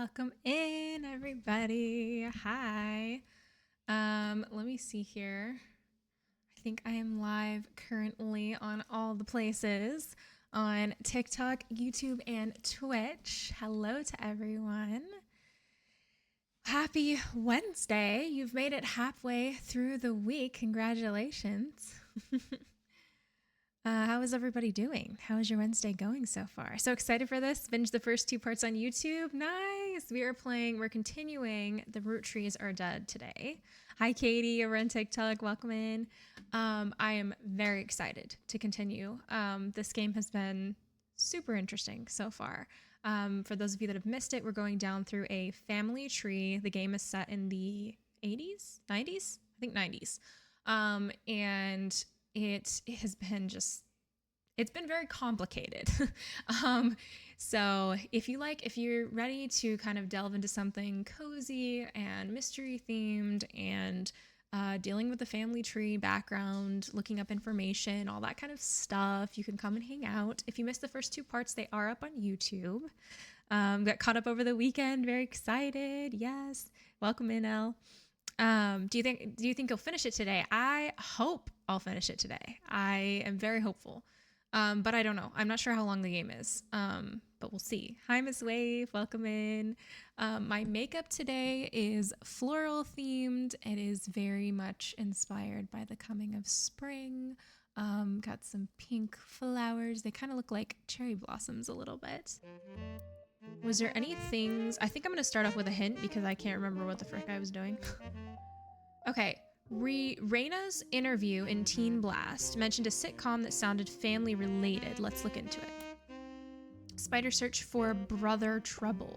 Welcome in, everybody. Hi. Let me see here. I think I am live currently on all the places on TikTok, YouTube, and Twitch. Hello to everyone. Happy Wednesday. You've made it halfway through the week. Congratulations. How is everybody doing? How is your Wednesday going so far? So excited for this. Binge the first 2 parts on YouTube. Nice. We're continuing The Roottrees Are Dead today. Hi, Katie, over on TikTok. Welcome in. I am very excited to continue. This game has been super interesting so far. For those of you that have missed it, we're going down through a family tree. The game is set in the 80s, 90s? I think 90s. And it has been it's been very complicated. So if you're ready to kind of delve into something cozy and mystery themed and dealing with the family tree background, looking up information, all that kind of stuff, you can come and hang out. If you missed the first 2 parts, they are up on YouTube. Got caught up over the weekend. Very excited. Yes. Welcome in, Elle. Do you think you'll finish it today? I hope I'll finish it today. I am very hopeful. But I don't know. I'm not sure how long the game is. But we'll see. Hi, Miss Wave. Welcome in. My makeup today is floral themed. It is very much inspired by the coming of spring. Got some pink flowers. They kind of look like cherry blossoms a little bit. Was there any things? I think I'm going to start off with a hint because I can't remember what the frick I was doing. Okay. Raina's interview in Teen Blast mentioned a sitcom that sounded family related. Let's look into it. Spider search for Brother Trouble.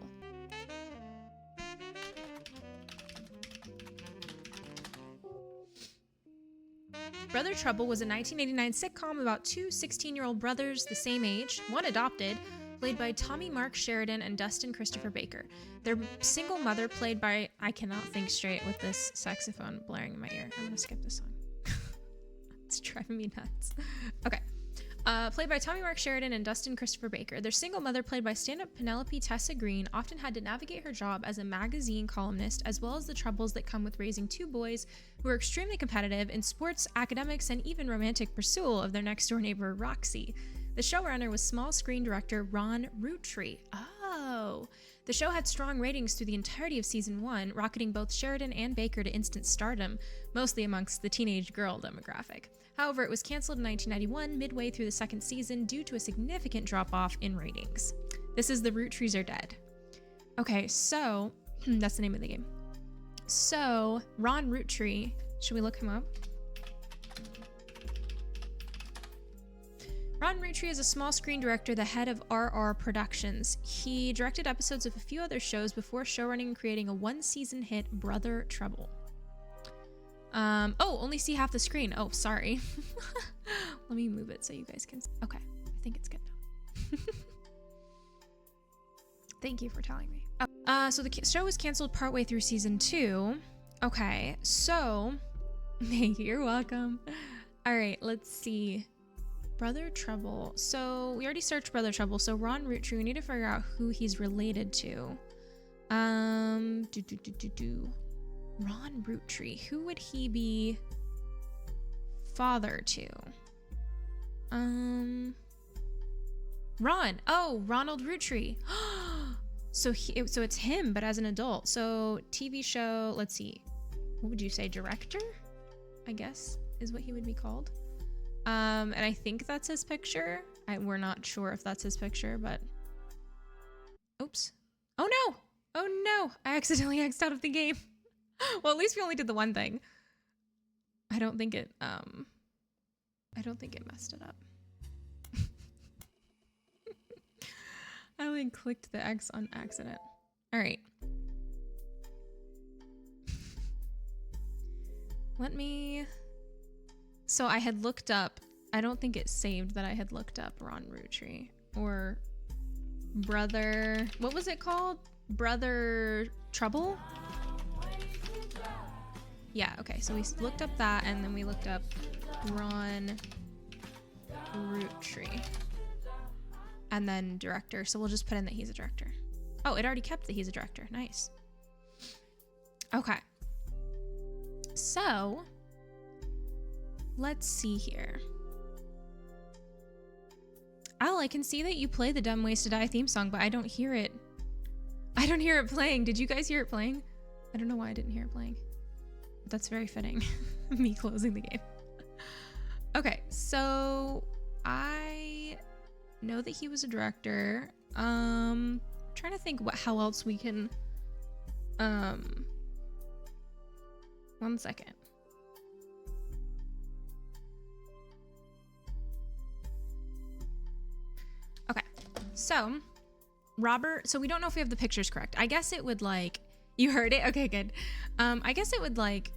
Brother Trouble was a 1989 sitcom about 2 16-year-old brothers the same age, one adopted, played by Tommy Mark Sheridan and Dustin Christopher Baker. Their single mother, played by... I cannot think straight with this saxophone blaring in my ear. I'm gonna skip this song. It's driving me nuts. Okay. Played by Tommy Mark Sheridan and Dustin Christopher Baker. Their single mother, played by stand-up Penelope Tessa Green, often had to navigate her job as a magazine columnist, as well as the troubles that come with raising 2 boys who are extremely competitive in sports, academics, and even romantic pursuit of their next-door neighbor, Roxy. The showrunner was small screen director Ron Roottrees. Oh. The show had strong ratings through the entirety of season 1, rocketing both Sheridan and Baker to instant stardom, mostly amongst the teenage girl demographic. However, it was canceled in 1991, midway through the 2nd season, due to a significant drop-off in ratings. This is The Roottrees Are Dead. Okay, so that's the name of the game. So, Ron Roottrees, should we look him up? Ron Roottrees is a small screen director, the head of RR Productions. He directed episodes of a few other shows before showrunning and creating a 1-season hit, Brother Trouble. Oh, only see half the screen. Oh, sorry. Let me move it so you guys can see. Okay, I think it's good now. Thank you for telling me. Oh. So the show was canceled partway through season 2. Okay, so... You're welcome. All right, let's see. Brother Trouble. So we already searched Brother Trouble. So Ron Roottrees, we need to figure out who he's related to. Ron Roottrees. Who would he be father to? Ron. Oh, Ronald Roottrees. So it's him, but as an adult. So TV show, let's see. What would you say? Director? I guess is what he would be called. And I think that's his picture. We're not sure if that's his picture, but... Oops. Oh no! Oh no! I accidentally X'd out of the game. Well, at least we only did the one thing. I don't think it messed it up. I only clicked the X on accident. All right. Let me... So I had looked up, I don't think it saved that I had looked up Ron Roottrees or Brother, what was it called? Brother Trouble? Yeah, okay, so we looked up that and then we looked up Ron Roottrees and then director. So we'll just put in that he's a director. Oh, it already kept that he's a director. Nice. Okay. So, let's see here. Al, I can see that you play the Dumb Ways to Die theme song, but I don't hear it. I don't hear it playing. Did you guys hear it playing? I don't know why I didn't hear it playing. That's very fitting. Me closing the game. Okay, so I know that he was a director. Trying to think how else we can. One second. Okay, so Robert. So we don't know if we have the pictures correct. I guess it would like. You heard it? Okay, good. I guess it would like.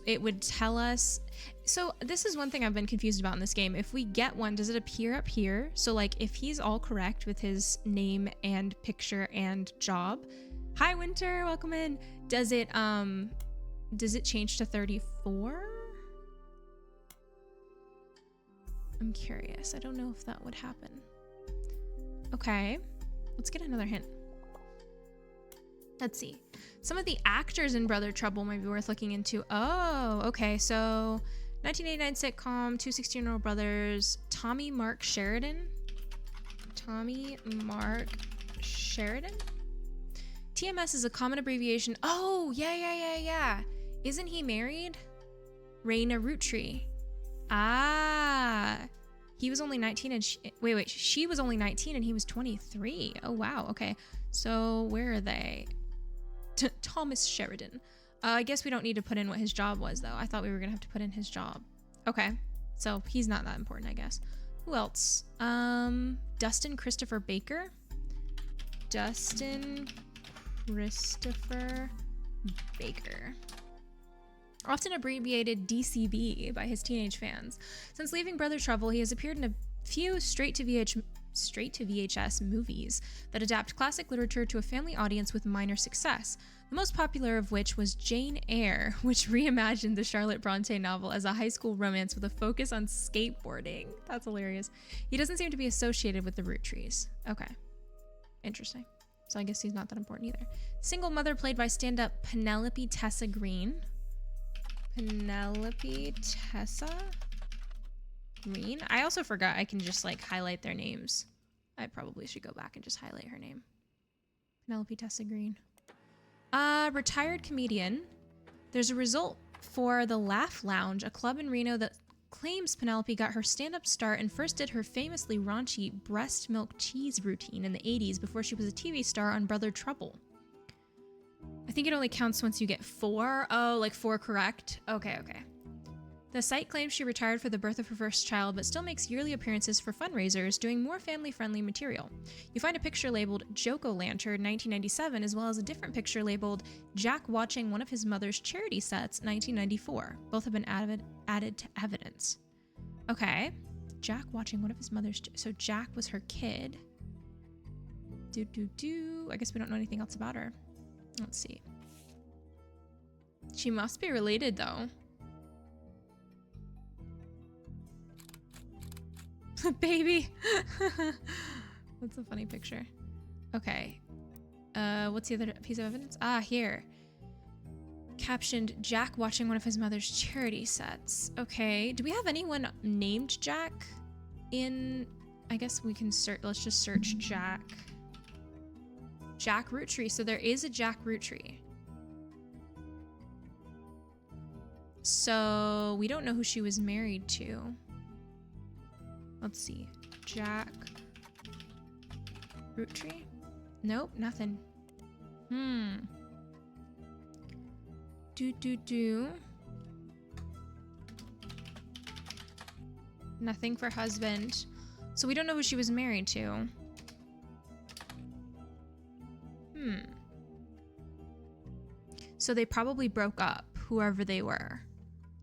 It would tell us. So this is one thing I've been confused about in this game. If we get one, does it appear up here? So like if he's all correct with his name and picture and job. Hi Winter, welcome in. Does it change to 34? I'm curious. I don't know if that would happen. Okay. Let's get another hint. Let's see. Some of the actors in Brother Trouble might be worth looking into. Oh, okay. So 1989 sitcom, two 16-year-old brothers, Tommy Mark Sheridan. Tommy Mark Sheridan? TMS is a common abbreviation. Oh, yeah. Isn't he married? Raina Roottrees. Ah. He was only 19 and she was only 19 and he was 23. Oh, wow. Okay. So where are they? Thomas Sheridan. I guess we don't need to put in what his job was, though. I thought we were going to have to put in his job. Okay. So he's not that important, I guess. Who else? Dustin Christopher Baker. Dustin Christopher Baker. Often abbreviated DCB by his teenage fans. Since leaving Brother Trouble, he has appeared in a few straight-to-VHS movies that adapt classic literature to a family audience with minor success, the most popular of which was Jane Eyre, which reimagined the Charlotte Bronte novel as a high school romance with a focus on skateboarding. That's hilarious. He doesn't seem to be associated with the Roottrees. Okay. Interesting. So I guess he's not that important either. Single mother played by stand-up Penelope Tessa Green. Penelope Tessa Green. I also forgot I can just like highlight their names. I probably should go back and just highlight her name. Penelope Tessa Green. Retired comedian. There's a result for the Laugh Lounge, a club in Reno that claims Penelope got her stand-up start and first did her famously raunchy breast milk cheese routine in the 80s before she was a TV star on Brother Trouble. I think it only counts once you get 4. Oh, like 4 correct? Okay. The site claims she retired for the birth of her first child, but still makes yearly appearances for fundraisers, doing more family-friendly material. You find a picture labeled Joko-Lantern 1997, as well as a different picture labeled Jack watching one of his mother's charity sets 1994. Both have been added to evidence. Okay. Jack watching one of his mother's... So Jack was her kid. I guess we don't know anything else about her. Let's see. She must be related, though. Baby. That's a funny picture. Okay. What's the other piece of evidence? Ah, here. Captioned Jack watching one of his mother's charity sets. Okay. Do we have anyone named Jack in... I guess we can search. Let's just search Jack. Jack Roottrees. So there is a Jack Roottrees. So we don't know who she was married to. Let's see. Jack Roottrees? Nope, nothing. Nothing for husband. So we don't know who she was married to. So they probably broke up, whoever they were.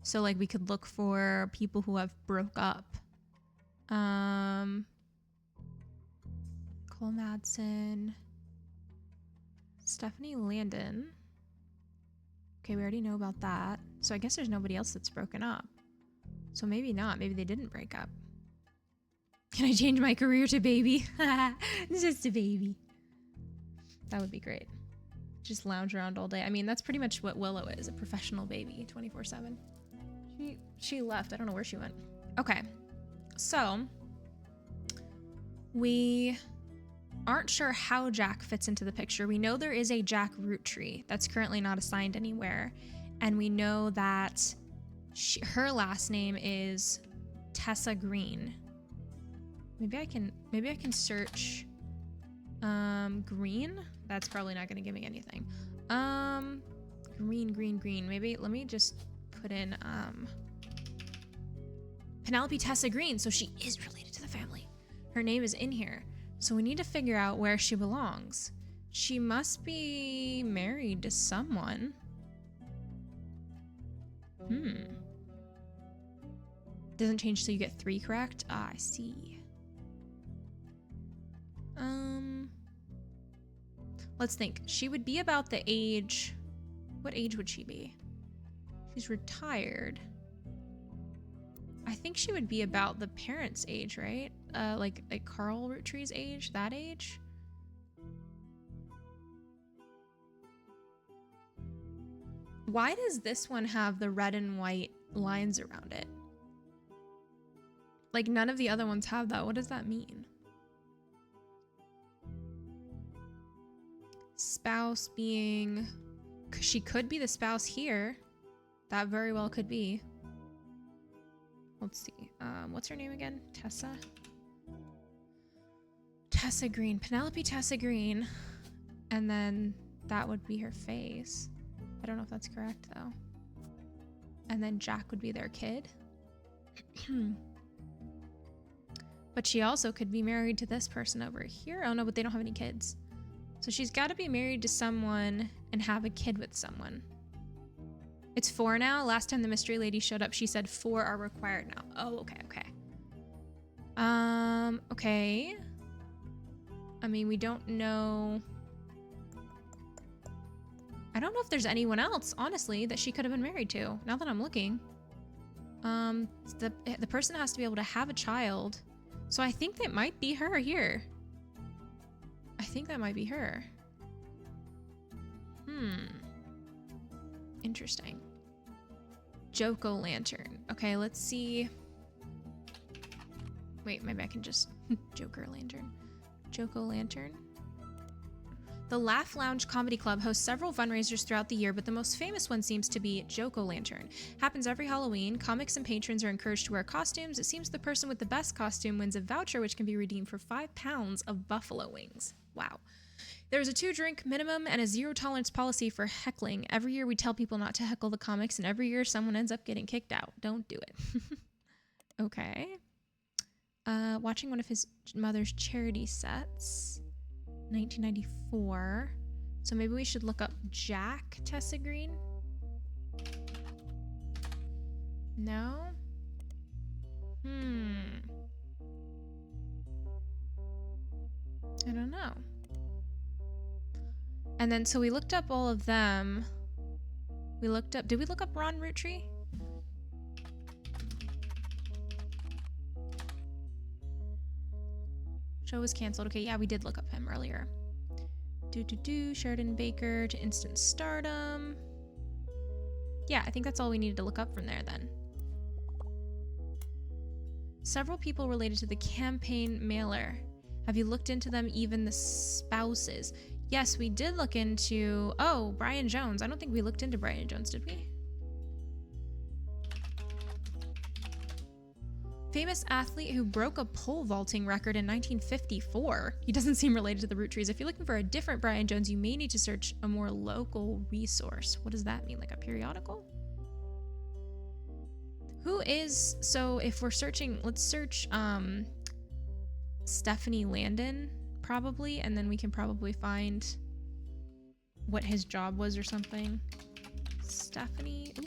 So like we could look for people who have broke up. Cole Madsen, Stephanie Landon. Okay, we already know about that. So I guess there's nobody else that's broken up. So maybe not. Maybe they didn't break up. Can I change my career to baby? Just a baby. That would be great. Just lounge around all day. I mean, that's pretty much what Willow is, a professional baby, 24/7. She left. I don't know where she went. Okay. So, we aren't sure how Jack fits into the picture. We know there is a Jack Roottrees that's currently not assigned anywhere. And we know that her last name is Tessa Green. Maybe I can search Green. That's probably not going to give me anything. Green. Maybe let me just put in Penelope Tessa Green. So she is related to the family. Her name is in here. So we need to figure out where she belongs. She must be married to someone. Doesn't change till you get 3 correct. Ah, I see. Let's think. She would be about the age. What age would she be? She's retired. I think she would be about the parents' age, right? Like Carl Roottrees' age, that age. Why does this one have the red and white lines around it? Like none of the other ones have that. What does that mean? Spouse being, she could be the spouse here. That very well could be. Let's see. What's her name again? Tessa Green. Penelope Tessa Green. And then that would be her face. I don't know if that's correct though. And then Jack would be their kid. But she also could be married to this person over here. Oh no, but they don't have any kids. So she's got to be married to someone and have a kid with someone. It's 4 now. Last time the mystery lady showed up, she said 4 are required now. Oh, okay. Okay. I mean, we don't know. I don't know if there's anyone else, honestly, that she could have been married to. Now that I'm looking. The person has to be able to have a child. So I think that might be her here. I think that might be her. Interesting. Joko Lantern. Okay, let's see. Wait, maybe I can just Joker Lantern. Joko Lantern. The Laugh Lounge Comedy Club hosts several fundraisers throughout the year, but the most famous one seems to be Joko Lantern. Happens every Halloween. Comics and patrons are encouraged to wear costumes. It seems the person with the best costume wins a voucher which can be redeemed for 5 pounds of buffalo wings. Wow. There's a 2-drink minimum and a 0 tolerance policy for heckling. Every year we tell people not to heckle the comics, and every year someone ends up getting kicked out. Don't do it. Okay. Watching one of his mother's charity sets. 1994. So maybe we should look up Jack Tessa Green. No? I don't know. And then, so we looked up all of them. We looked up, did we look up Ron Roottrees? Show was canceled. Okay, yeah, we did look up him earlier. Sheridan Baker to instant stardom. Yeah, I think that's all we needed to look up from there then. Several people related to the campaign mailer. Have you looked into them, even the spouses? Yes, we did look into, oh, Brian Jones. I don't think we looked into Brian Jones, did we? Famous athlete who broke a pole vaulting record in 1954. He doesn't seem related to the Roottrees. If you're looking for a different Brian Jones, you may need to search a more local resource. What does that mean? Like a periodical? Who is, so if we're searching, let's search Stephanie Landon, probably, and then we can probably find what his job was or something. Stephanie. Ooh.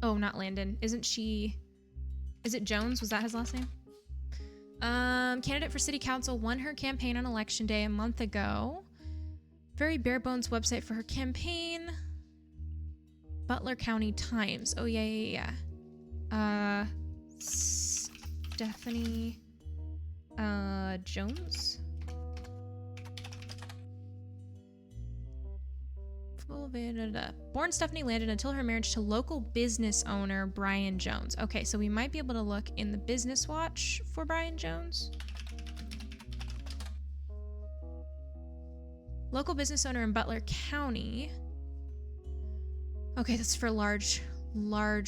Oh, not Landon. Isn't she... Is it Jones? Was that his last name? Candidate for city council won her campaign on election day a month ago. Very bare bones website for her campaign. Butler County Times. Oh, yeah. Stephanie Jones. Born Stephanie Landon until her marriage to local business owner Brian Jones. Okay, so we might be able to look in the business watch for Brian Jones. Local business owner in Butler County. Okay, that's for large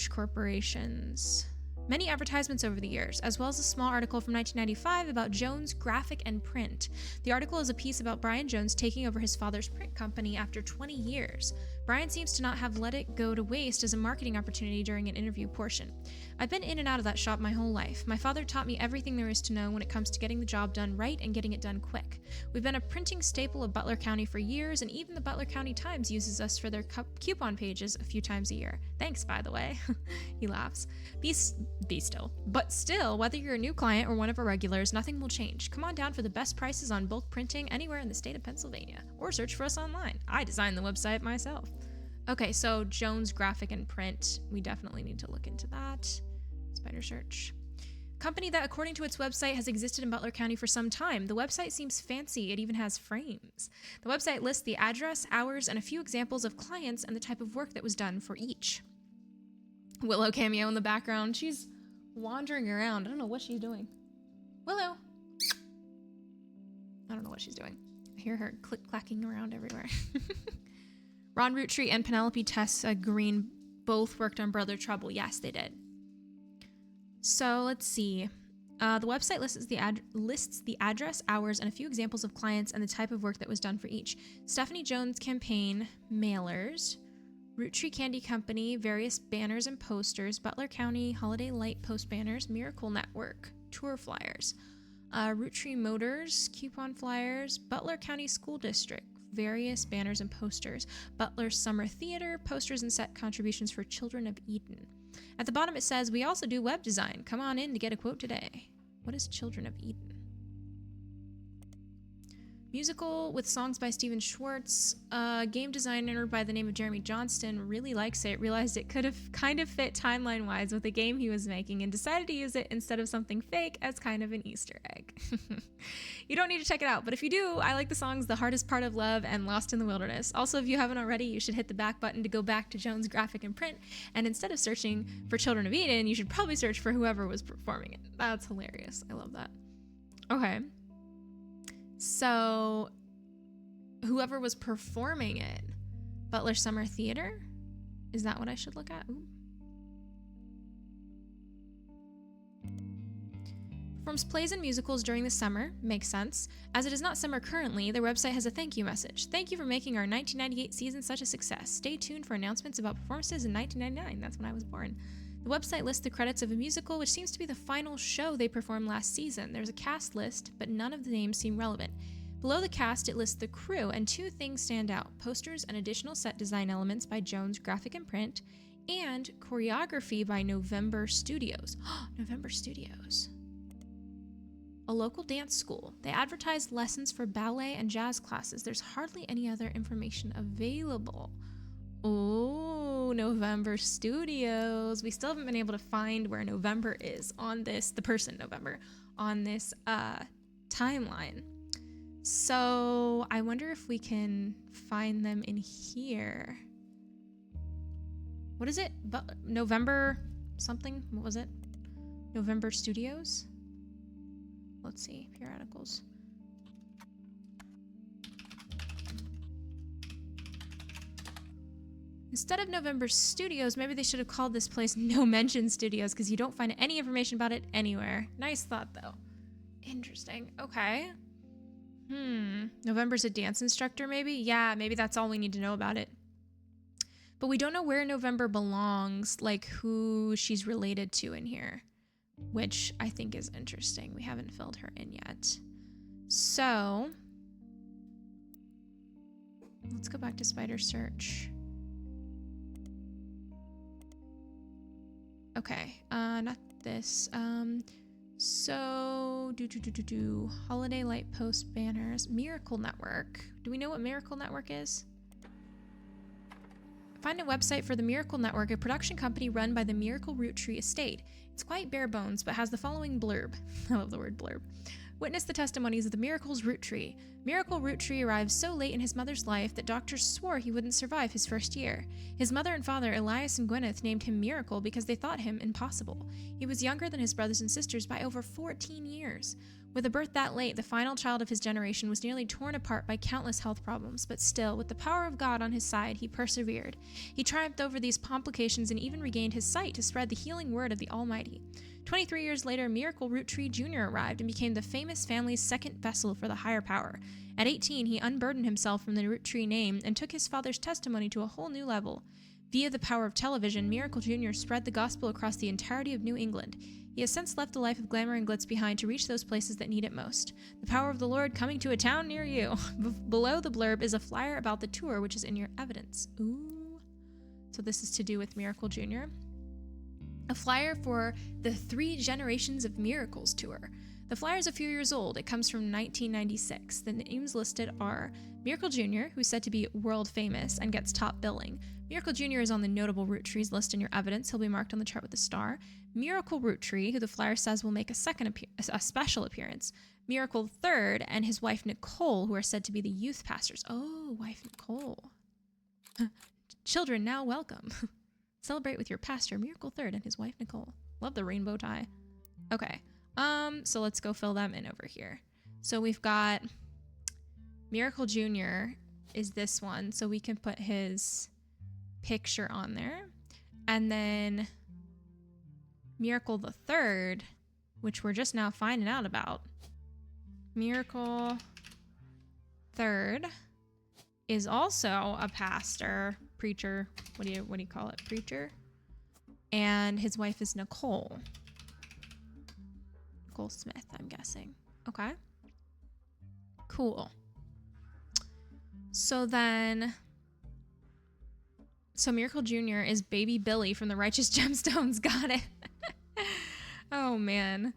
corporations. Many advertisements over the years, as well as a small article from 1995 about Jones Graphic and Print. The article is a piece about Brian Jones taking over his father's print company after 20 years. Brian seems to not have let it go to waste as a marketing opportunity during an interview portion. I've been in and out of that shop my whole life. My father taught me everything there is to know when it comes to getting the job done right and getting it done quick. We've been a printing staple of Butler County for years, and even the Butler County Times uses us for their coupon pages a few times a year. Thanks, by the way. He laughs. Be still. But still, whether you're a new client or one of our regulars, nothing will change. Come on down for the best prices on bulk printing anywhere in the state of Pennsylvania, or search for us online. I designed the website myself. Okay, so Jones Graphic and Print. We definitely need to look into that. Spider search. Company that, according to its website, has existed in Butler County for some time. The website seems fancy. It even has frames. The website lists the address, hours, and a few examples of clients and the type of work that was done for each. Willow cameo in the background. She's wandering around. I don't know what she's doing. Willow. I don't know what she's doing. I hear her click-clacking around everywhere. Ron Roottrees and Penelope Tessa Green both worked on Brother Trouble. Yes, they did. So let's see. The website lists the address, hours, and a few examples of clients and the type of work that was done for each. Stephanie Jones Campaign mailers, Roottrees Candy Company, various banners and posters, Butler County Holiday Light Post banners, Miracle Network, tour flyers, Roottrees Motors, coupon flyers, Butler County School District, various banners and posters, Butler Summer Theater, posters and set contributions for Children of Eden. At the bottom it says, we also do web design. Come on in to get a quote today. What is Children of Eden? Musical with songs by Steven Schwartz. Game designer by the name of Jeremy Johnston really likes it, realized it could have kind of fit timeline-wise with the game he was making and decided to use it instead of something fake as kind of an Easter egg. You don't need to check it out, but if you do, I like the songs The Hardest Part of Love and Lost in the Wilderness. Also, if you haven't already, you should hit the back button to go back to Jones Graphic and Print, and instead of searching for Children of Eden, you should probably search for whoever was performing it. That's hilarious. I love that. Okay. So, whoever was performing it, Butler Summer Theater? Is that what I should look at? Ooh. Performs plays and musicals during the summer. Makes sense. As it is not summer currently, their website has a thank you message. Thank you for making our 1998 season such a success. Stay tuned for announcements about performances in 1999. That's when I was born. The website lists the credits of a musical, which seems to be the final show they performed last season. There's a cast list, but none of the names seem relevant. Below the cast, it lists the crew, and two things stand out: posters and additional set design elements by Jones Graphic and Print, and choreography by November Studios. November Studios. A local dance school. They advertise lessons for ballet and jazz classes. There's hardly any other information available. Oh, November Studios. We still haven't been able to find where November is on this, the person November, on this timeline. So I wonder if we can find them in here. What is it? November something? What was it? November Studios? Let's see, periodicals. Instead of November Studios, maybe they should have called this place No Mention Studios, because you don't find any information about it anywhere. Nice thought, though. Interesting. Okay. November's a dance instructor, maybe? Yeah, maybe that's all we need to know about it. But we don't know where November belongs, like who she's related to in here, which I think is interesting. We haven't filled her in yet. So, let's go back to Spider Search. Okay, not this. So, Holiday Light Post banners. Miracle Network. Do we know what Miracle Network is? Find a website for the Miracle Network, a production company run by the Miracle Roottrees estate. It's quite bare bones, but has the following blurb. I love the word blurb. Witness the testimonies of the Miracle's Roottrees. Miracle Roottrees arrived so late in his mother's life that doctors swore he wouldn't survive his first year. His mother and father, Elias and Gwyneth, named him Miracle because they thought him impossible. He was younger than his brothers and sisters by over 14 years. With a birth that late, the final child of his generation was nearly torn apart by countless health problems, but still, with the power of God on his side, he persevered. He triumphed over these complications and even regained his sight to spread the healing word of the Almighty. 23 years later, Miracle Roottrees Jr. arrived and became the famous family's second vessel for the higher power. At 18, he unburdened himself from the Roottrees name and took his father's testimony to a whole new level. Via the power of television, Miracle Jr. spread the gospel across the entirety of New England. He has since left the life of glamour and glitz behind to reach those places that need it most. The power of the Lord coming to a town near you. Below the blurb is a flyer about the tour, which is in your evidence. Ooh. So this is to do with Miracle Jr. A flyer for the 3 Generations of Miracles tour. The flyer is a few years old. It comes from 1996. The names listed are Miracle Jr., who's said to be world famous and gets top billing. Miracle Jr. is on the notable Roottrees list in your evidence. He'll be marked on the chart with a star. Miracle Roottrees, who the flyer says will make a special appearance. Miracle Third and his wife Nicole, who are said to be the youth pastors. Oh, wife Nicole. Children now welcome. Celebrate with your pastor, Miracle Third, and his wife Nicole. Love the rainbow tie. Okay. So let's go fill them in over here. So we've got Miracle Jr. is this one, so we can put his picture on there. And then Miracle the Third, which we're just now finding out about. Miracle Third is also a pastor, preacher. What do you call it? Preacher. And his wife is Nicole. Nicole Smith, I'm guessing. Okay. Cool. So Miracle Jr. is baby Billy from the Righteous Gemstones. Got it. Oh, man.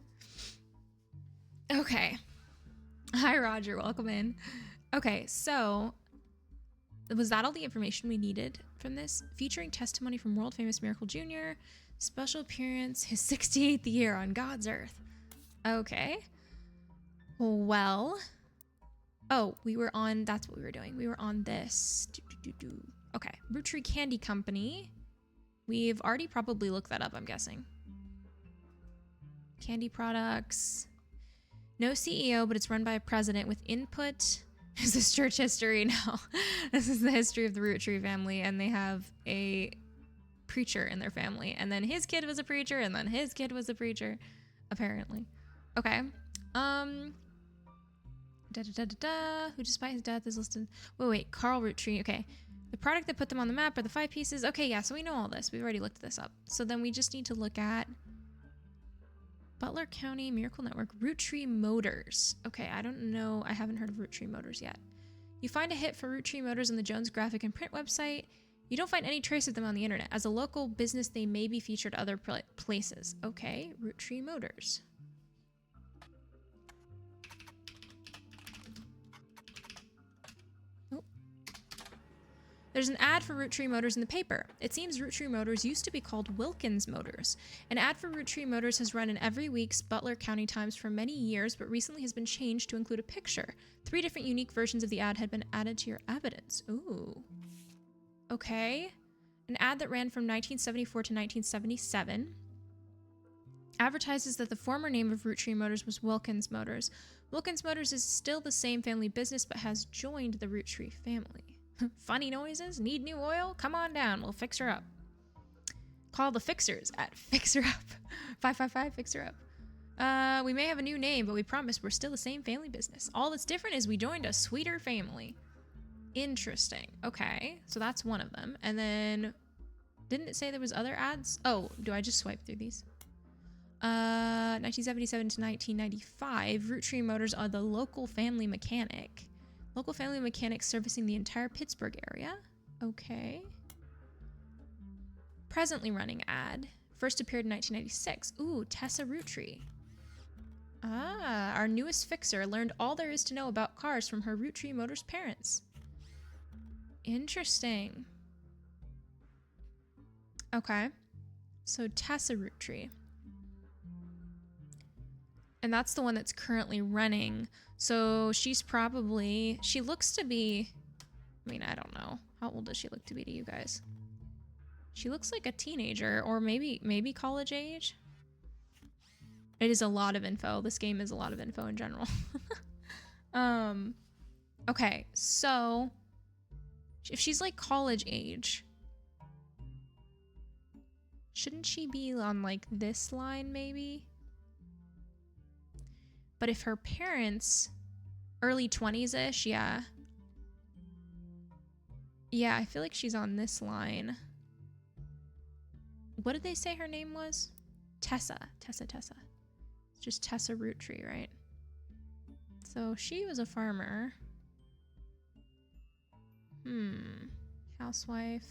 Okay. Hi, Roger. Welcome in. Okay, so was that all the information we needed from this? Featuring testimony from world famous Miracle Jr., special appearance, his 68th year on God's earth. Okay. Well. Oh, that's what we were doing. We were on this. Okay. Roottrees Candy Company. We've already probably looked that up, I'm guessing. Candy products. No CEO, but it's run by a president with input. Is this church history? No. This is the history of the Roottrees family, and they have a preacher in their family. And then his kid was a preacher, and then his kid was a preacher, apparently. Okay. Who despite his death is listed. Wait, Carl Roottrees. Okay. The product that put them on the map are the 5 pieces. Okay, yeah, so we know all this. We've already looked this up. So then we just need to look at Butler County Miracle Network, Roottrees Motors. Okay, I don't know. I haven't heard of Roottrees Motors yet. You find a hit for Roottrees Motors on the Jones Graphic and Print website. You don't find any trace of them on the internet. As a local business, they may be featured other places. Okay, Roottrees Motors. There's an ad for Roottrees Motors in the paper. It seems Roottrees Motors used to be called Wilkins Motors. An ad for Roottrees Motors has run in every week's Butler County Times for many years, but recently has been changed to include a picture. 3 different unique versions of the ad had been added to your evidence. Ooh. Okay. An ad that ran from 1974 to 1977 advertises that the former name of Roottrees Motors was Wilkins Motors. Wilkins Motors is still the same family business, but has joined the Roottrees family. Funny noises? Need new oil? Come on down. We'll fix her up. Call the fixers at Fix Her Up. 555 Fix Her Up. We may have a new name, but we promise we're still the same family business. All that's different is we joined a sweeter family. Interesting. Okay, so that's one of them. And then, didn't it say there was other ads? Oh, do I just swipe through these? 1977 to 1995, Roottrees Motors are the local family mechanic. Local family mechanics servicing the entire Pittsburgh area. Okay. Presently running ad. First appeared in 1996. Ooh, Tessa Roottrees. Ah, our newest fixer learned all there is to know about cars from her Roottrees Motors parents. Interesting. Okay. So Tessa Roottrees. And that's the one that's currently running. So she's probably, she looks to be, I mean, I don't know. How old does she look to be to you guys? She looks like a teenager, or maybe college age. It is a lot of info. This game is a lot of info in general. Okay, so if she's like college age, shouldn't she be on like this line maybe? But if her parents, early 20s-ish, yeah. Yeah, I feel like she's on this line. What did they say her name was? Tessa. It's just Tessa Roottrees, right? So she was a farmer. Housewife.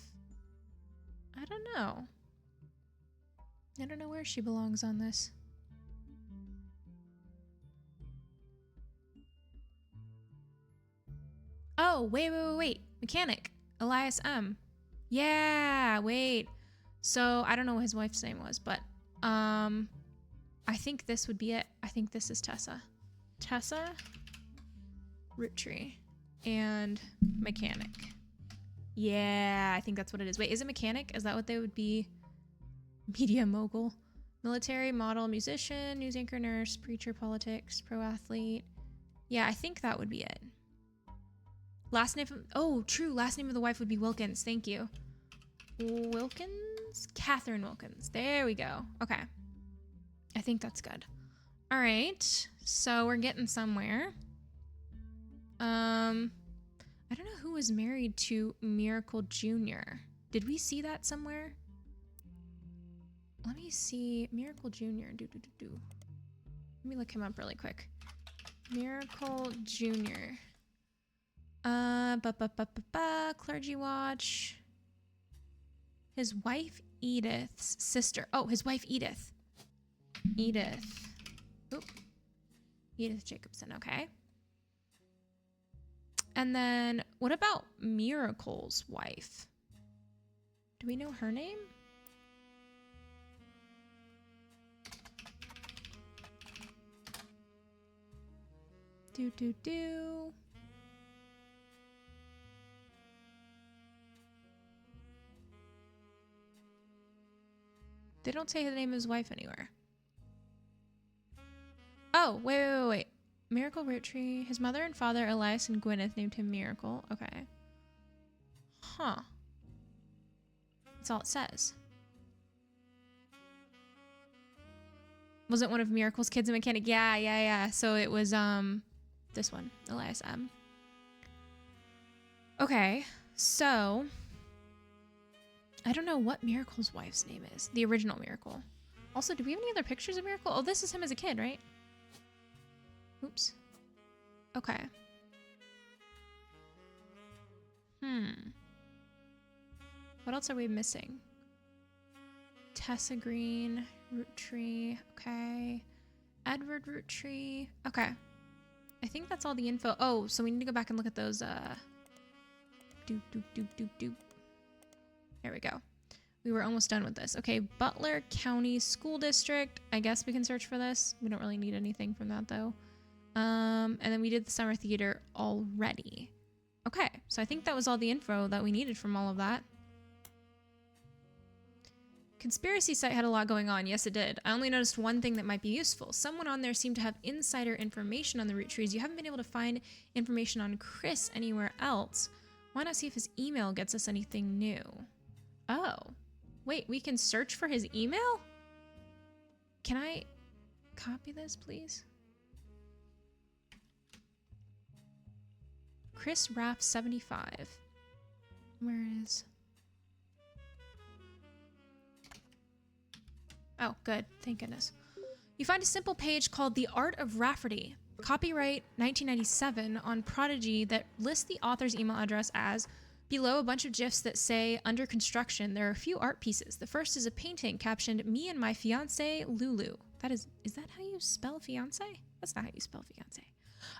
I don't know. I don't know where she belongs on this. Oh, wait. Mechanic. Elias M. Yeah, wait. So I don't know what his wife's name was, but I think this would be it. I think this is Tessa. Tessa Roottrees and mechanic. Yeah, I think that's what it is. Wait, is it mechanic? Is that what they would be? Media mogul, military, model, musician, news anchor, nurse, preacher, politics, pro athlete. Yeah, I think that would be it. Last name, oh, true. Last name of the wife would be Wilkins. Thank you. Wilkins? Catherine Wilkins. There we go. Okay. I think that's good. All right. So we're getting somewhere. I don't know who was married to Miracle Jr. Did we see that somewhere? Let me see. Miracle Jr. Let me look him up really quick. Miracle Jr. Clergy Watch. His wife Edith's sister. Oh, his wife Edith. Edith Jacobson, okay. And then what about Miracle's wife? Do we know her name? They don't say the name of his wife anywhere. Oh, wait. Miracle Roottrees. His mother and father, Elias and Gwyneth, named him Miracle. Okay. Huh. That's all it says. Was it one of Miracle's kids a mechanic? Yeah. So it was, this one, Elias M. Okay, so I don't know what Miracle's wife's name is. The original Miracle. Also, do we have any other pictures of Miracle? Oh, this is him as a kid, right? Oops. Okay. What else are we missing? Tessa Green, Roottrees. Okay. Edward Roottrees. Okay. I think that's all the info. Oh, so we need to go back and look at those, There we go. We were almost done with this. Okay, Butler County School District. I guess we can search for this. We don't really need anything from that, though. And then we did the summer theater already. Okay, so I think that was all the info that we needed from all of that. Conspiracy site had a lot going on. Yes, it did. I only noticed one thing that might be useful. Someone on there seemed to have insider information on the Roottrees. You haven't been able to find information on Chris anywhere else. Why not see if his email gets us anything new? Oh, wait, we can search for his email? Can I copy this, please? Chris Raff 75. Where is... Oh, good. Thank goodness. You find a simple page called The Art of Rafferty, copyright 1997, on Prodigy that lists the author's email address as below a bunch of GIFs that say, under construction, there are a few art pieces. The first is a painting captioned, me and my fiance, Lulu. Is that how you spell fiance? That's not how you spell fiance.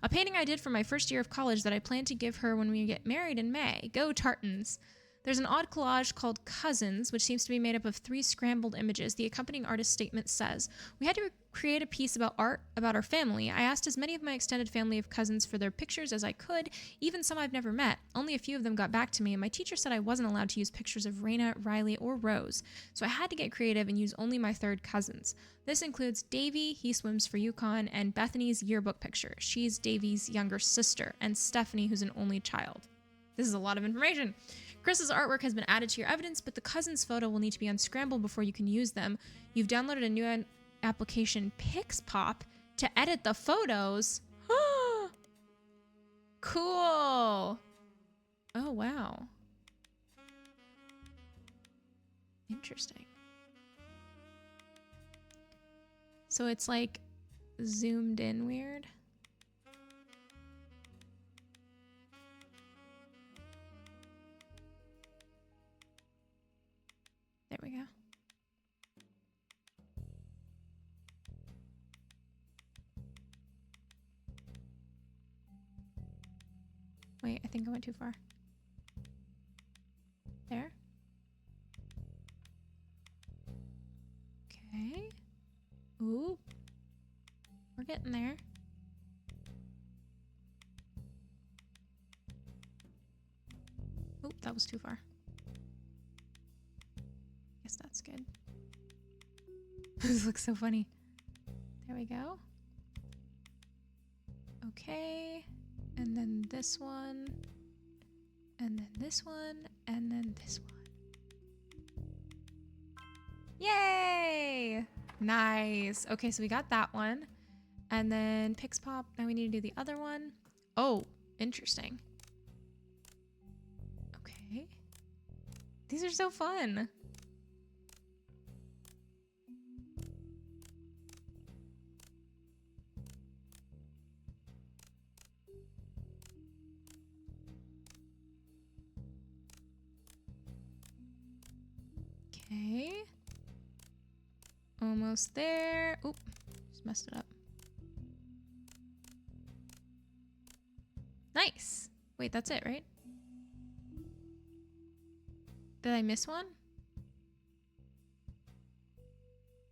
A painting I did for my first year of college that I plan to give her when we get married in May. Go Tartans. There's an odd collage called Cousins, which seems to be made up of 3 scrambled images. The accompanying artist statement says, "We had to create a piece about art about our family. I asked as many of my extended family of cousins for their pictures as I could, even some I've never met. Only a few of them got back to me, and my teacher said I wasn't allowed to use pictures of Raina, Riley, or Rose, so I had to get creative and use only my 3rd cousins. This includes Davy, he swims for UConn, and Bethany's yearbook picture. She's Davy's younger sister, and Stephanie, who's an only child." This is a lot of information. "Chris's artwork has been added to your evidence, but the cousins photo will need to be unscrambled before you can use them. You've downloaded a new application, Pixpop, to edit the photos." Cool. Oh, wow. Interesting. So it's like zoomed in weird. There we go. Wait, I think I went too far. There. Okay. Ooh. We're getting there. Oop, that was too far. Guess that's good. This looks so funny. There we go. Okay. And then this one. And then this one. And then this one. Yay! Nice. Okay, so we got that one. And then Pixpop. Now we need to do the other one. Oh, interesting. Okay. These are so fun. Okay. Almost there. Oop, just messed it up. Nice. Wait, that's it, right? Did I miss one?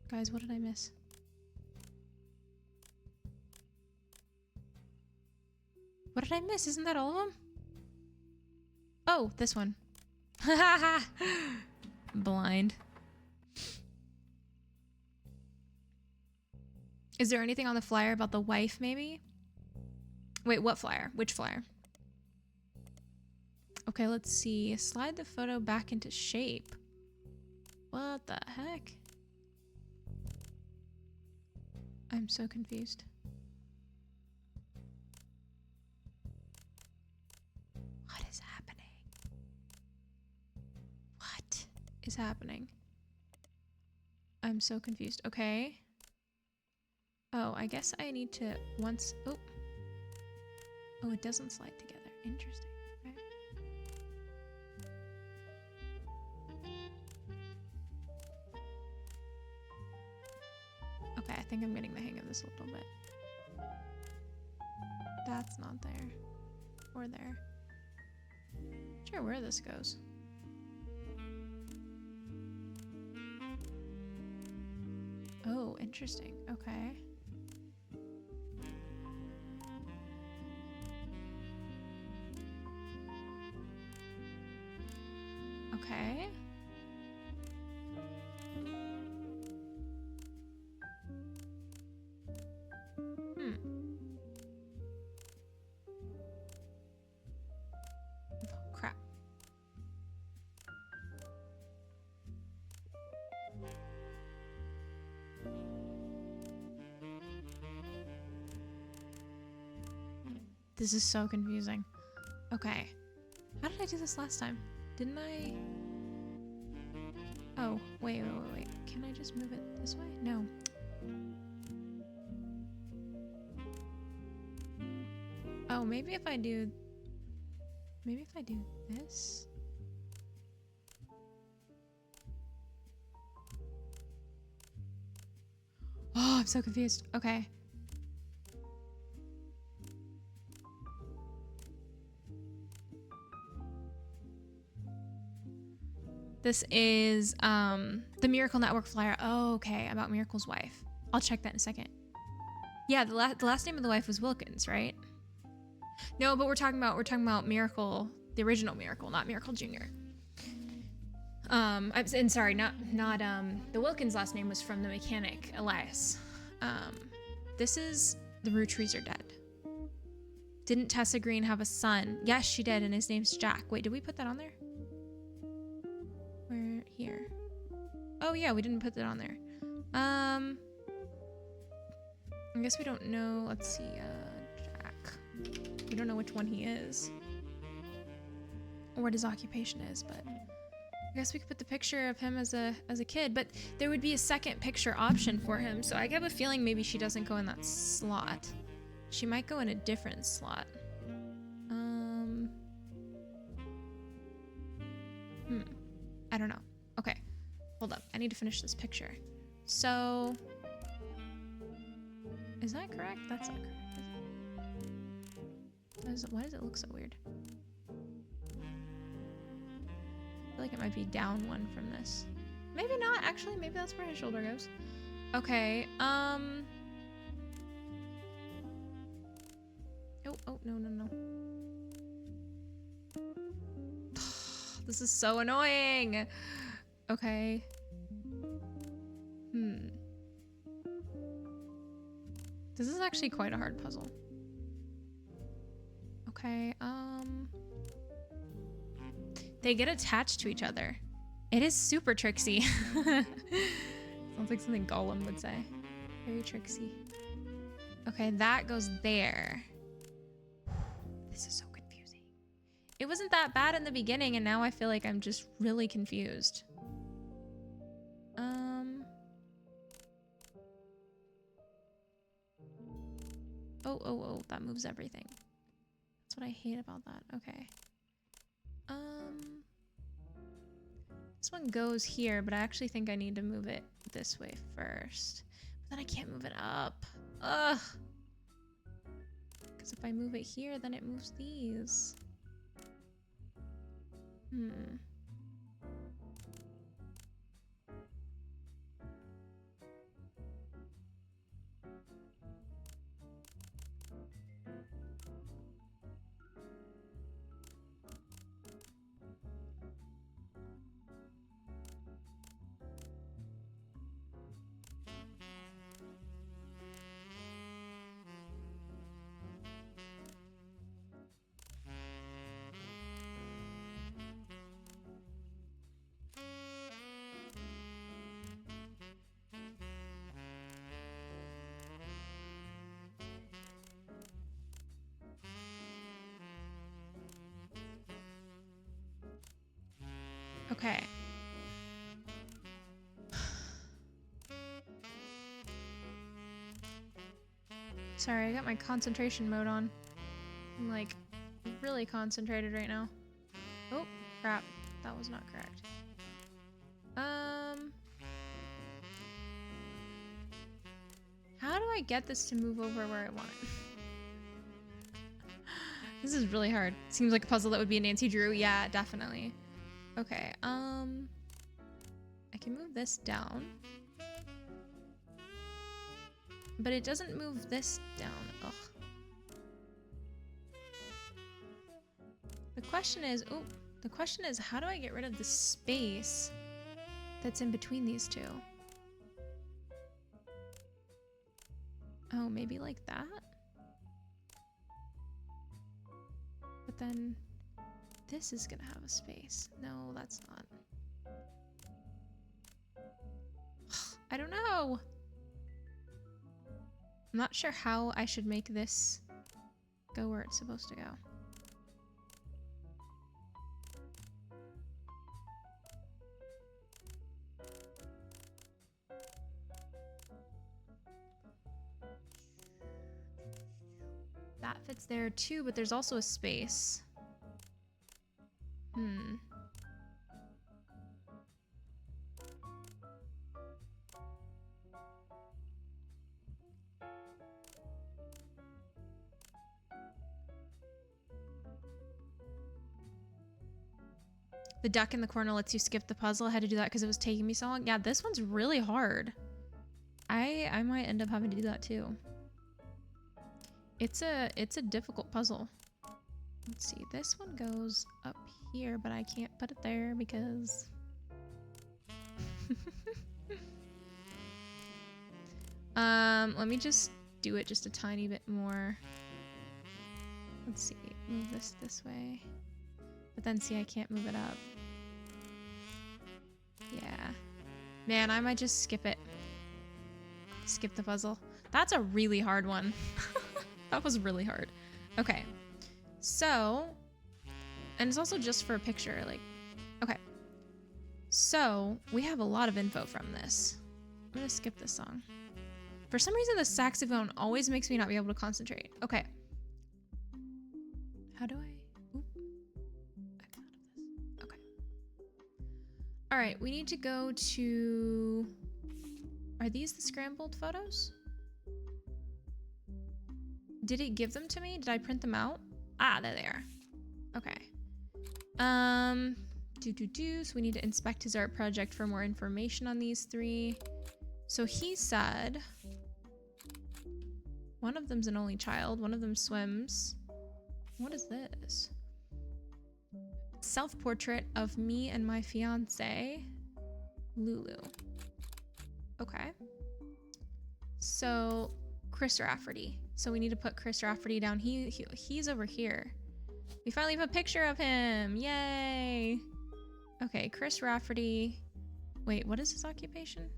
Guys, what did I miss? What did I miss? Isn't that all of them? Oh, this one. Blind. Is there anything on the flyer about the wife, maybe? Wait, what flyer? Which flyer? Okay, let's see. Slide the photo back into shape. What the heck? I'm so confused. What is happening? What is happening? I'm so confused. Okay. Oh, I guess I need to once... Oh. Oh, it doesn't slide together. Interesting. Okay. Okay, I think I'm getting the hang of this a little bit. That's not there. Or there. Not sure where this goes. Oh, interesting. Okay. Okay. Oh, crap. This is so confusing. Okay. How did I do this last time? Didn't I? Oh, wait. Can I just move it this way? No. Oh, maybe if I do this. Oh, I'm so confused. Okay. This is the Miracle Network flyer. Oh, okay, about Miracle's wife. I'll check that in a second. Yeah, the last name of the wife was Wilkins, right? No, but we're talking about Miracle, the original Miracle, not Miracle Jr. And sorry, not the Wilkins last name was from the mechanic Elias. This is the Roottrees are dead. Didn't Tessa Green have a son? Yes, she did, and his name's Jack. Wait, did we put that on there? Where here? Oh yeah, we didn't put that on there. I guess we don't know. Let's see, Jack. We don't know which one he is, or what his occupation is, but I guess we could put the picture of him as a kid. But there would be a second picture option for him, so I have a feeling maybe she doesn't go in that slot. She might go in a different slot. I don't know. Okay, hold up. I need to finish this picture. So, is that correct? That's not correct. Why does it look so weird? I feel like it might be down one from this. Maybe not, actually. Maybe that's where his shoulder goes. Okay, Oh, no. This is so annoying. Okay. This is actually quite a hard puzzle. Okay, they get attached to each other. It is super tricksy. Sounds like something Gollum would say. Very tricksy. Okay, that goes there. This is so confusing. It wasn't that bad in the beginning, and now I feel like I'm just really confused. Oh, that moves everything. That's what I hate about that. Okay. This one goes here, but I actually think I need to move it this way first. But then I can't move it up. Ugh. Because if I move it here, then it moves these. Okay. Sorry, I got my concentration mode on. I'm like really concentrated right now. Oh, crap. That was not correct. How do I get this to move over where I want it? This is really hard. Seems like a puzzle that would be a Nancy Drew. Yeah, definitely. Okay, I can move this down. But it doesn't move this down. Ugh. The question is, how do I get rid of the space that's in between these two? Oh, maybe like that? But then this is gonna have a space. No, that's not. I don't know. I'm not sure how I should make this go where it's supposed to go. That fits there too, but there's also a space. The duck in the corner lets you skip the puzzle. I had to do that because it was taking me so long. Yeah, this one's really hard. I might end up having to do that too. It's a difficult puzzle. Let's see. This one goes up here, but I can't put it there because let me just do it just a tiny bit more. Let's see. Move this way. But then see, I can't move it up. Yeah. Man, I might just skip it. Skip the puzzle. That's a really hard one. That was really hard. Okay. So, and it's also just for a picture, like, okay. So, we have a lot of info from this. I'm gonna skip this song. For some reason, the saxophone always makes me not be able to concentrate. Okay. How do I? Oop. Back out of this. Okay. All right, we need to go to. Are these the scrambled photos? Did it give them to me? Did I print them out? Ah, there they are. Okay. So we need to inspect his art project for more information on these three. So he said one of them's an only child, one of them swims. What is this? Self-portrait of me and my fiance, Lulu. Okay. So Chris Rafferty. So we need to put Chris Rafferty down. He's over here. We finally have a picture of him. Yay. Okay, Chris Rafferty. Wait, what is his occupation?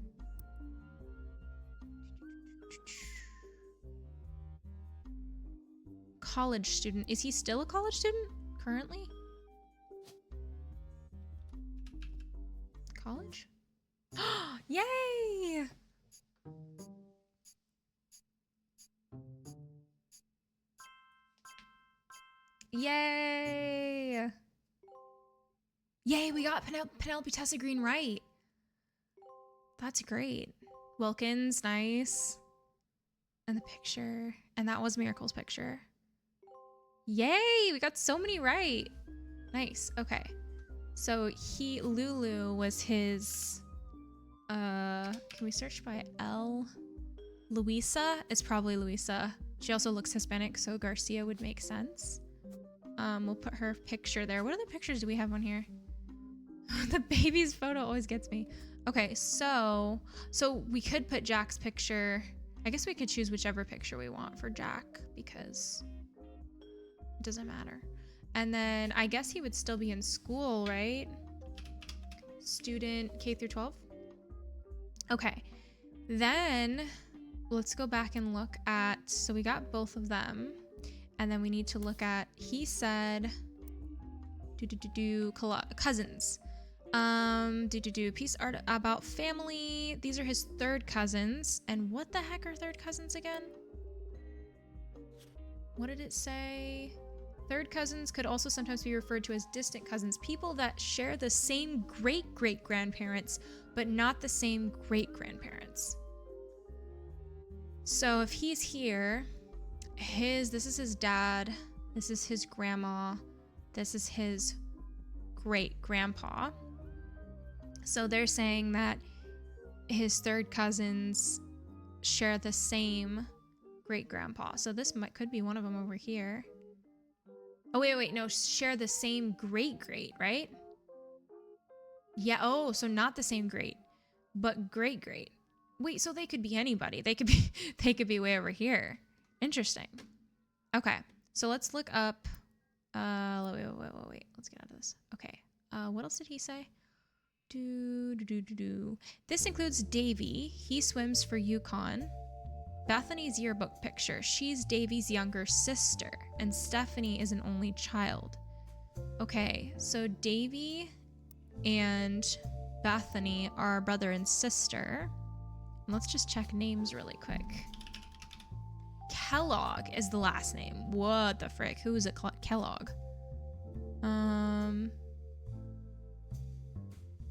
College student. Is he still a college student currently? College? Yay! Yay! Yay, we got Penelope Tessa Green right. That's great. Wilkins, nice. And the picture. And that was Miracle's picture. Yay, we got so many right. Nice, okay. So Lulu was his, can we search by L? Luisa? It's probably Luisa. She also looks Hispanic, so Garcia would make sense. We'll put her picture there. What other pictures do we have on here? The baby's photo always gets me. Okay, so we could put Jack's picture. I guess we could choose whichever picture we want for Jack because it doesn't matter. And then I guess he would still be in school, right? Student K through 12. Okay, then let's go back and look at, so we got both of them. And then we need to look at, he said, cousins. Piece art about family. These are his third cousins. And what the heck are third cousins again? What did it say? Third cousins could also sometimes be referred to as distant cousins, people that share the same great-great-grandparents, but not the same great-grandparents. So if he's here, this is his dad, this is his grandma, this is his great-grandpa. So they're saying that his third cousins share the same great-grandpa. So this could be one of them over here. Oh, wait, no, share the same great-great, right? Yeah, oh, so not the same great, but great-great. Wait, so they could be anybody. They could be way over here. Interesting. Okay, so let's look up, wait, let's get out of this. Okay, what else did he say? This includes Davy. He swims for Yukon. Bethany's yearbook picture. She's Davy's younger sister, and Stephanie is an only child. Okay, so Davy and Bethany are brother and sister. Let's just check names really quick. Kellogg is the last name. What the frick? Who is it? Kellogg.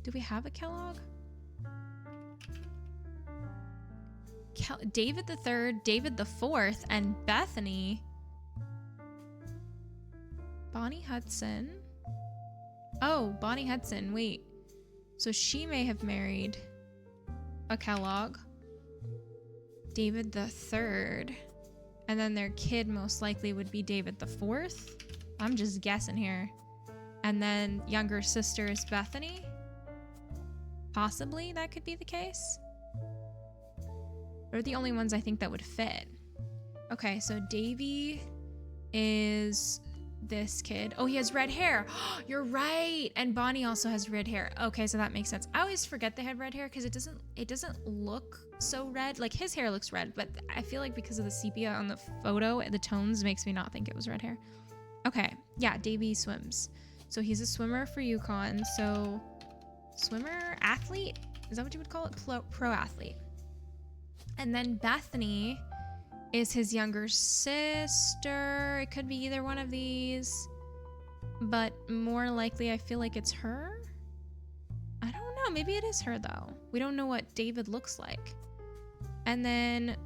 Do we have a Kellogg? David the Third, David the Fourth, and Bethany. Bonnie Hudson. Oh, Bonnie Hudson. Wait. So she may have married a Kellogg. David the Third. And then their kid most likely would be David the Fourth. I'm just guessing here. And then younger sister is Bethany. Possibly that could be the case. They're the only ones I think that would fit. Okay, so Davy is this kid. Oh, he has red hair. You're right. And Bonnie also has red hair. Okay, so that makes sense. I always forget they had red hair because it doesn't look so red. Like his hair looks red, but I feel like because of the sepia on the photo, the tones makes me not think it was red hair. Okay, yeah, Davy swims. So he's a swimmer for UConn. So swimmer, athlete? Is that what you would call it? Pro athlete. And then Bethany is his younger sister. It could be either one of these, but more likely I feel like it's her. I don't know. Maybe it is her though. We don't know what David looks like. And then,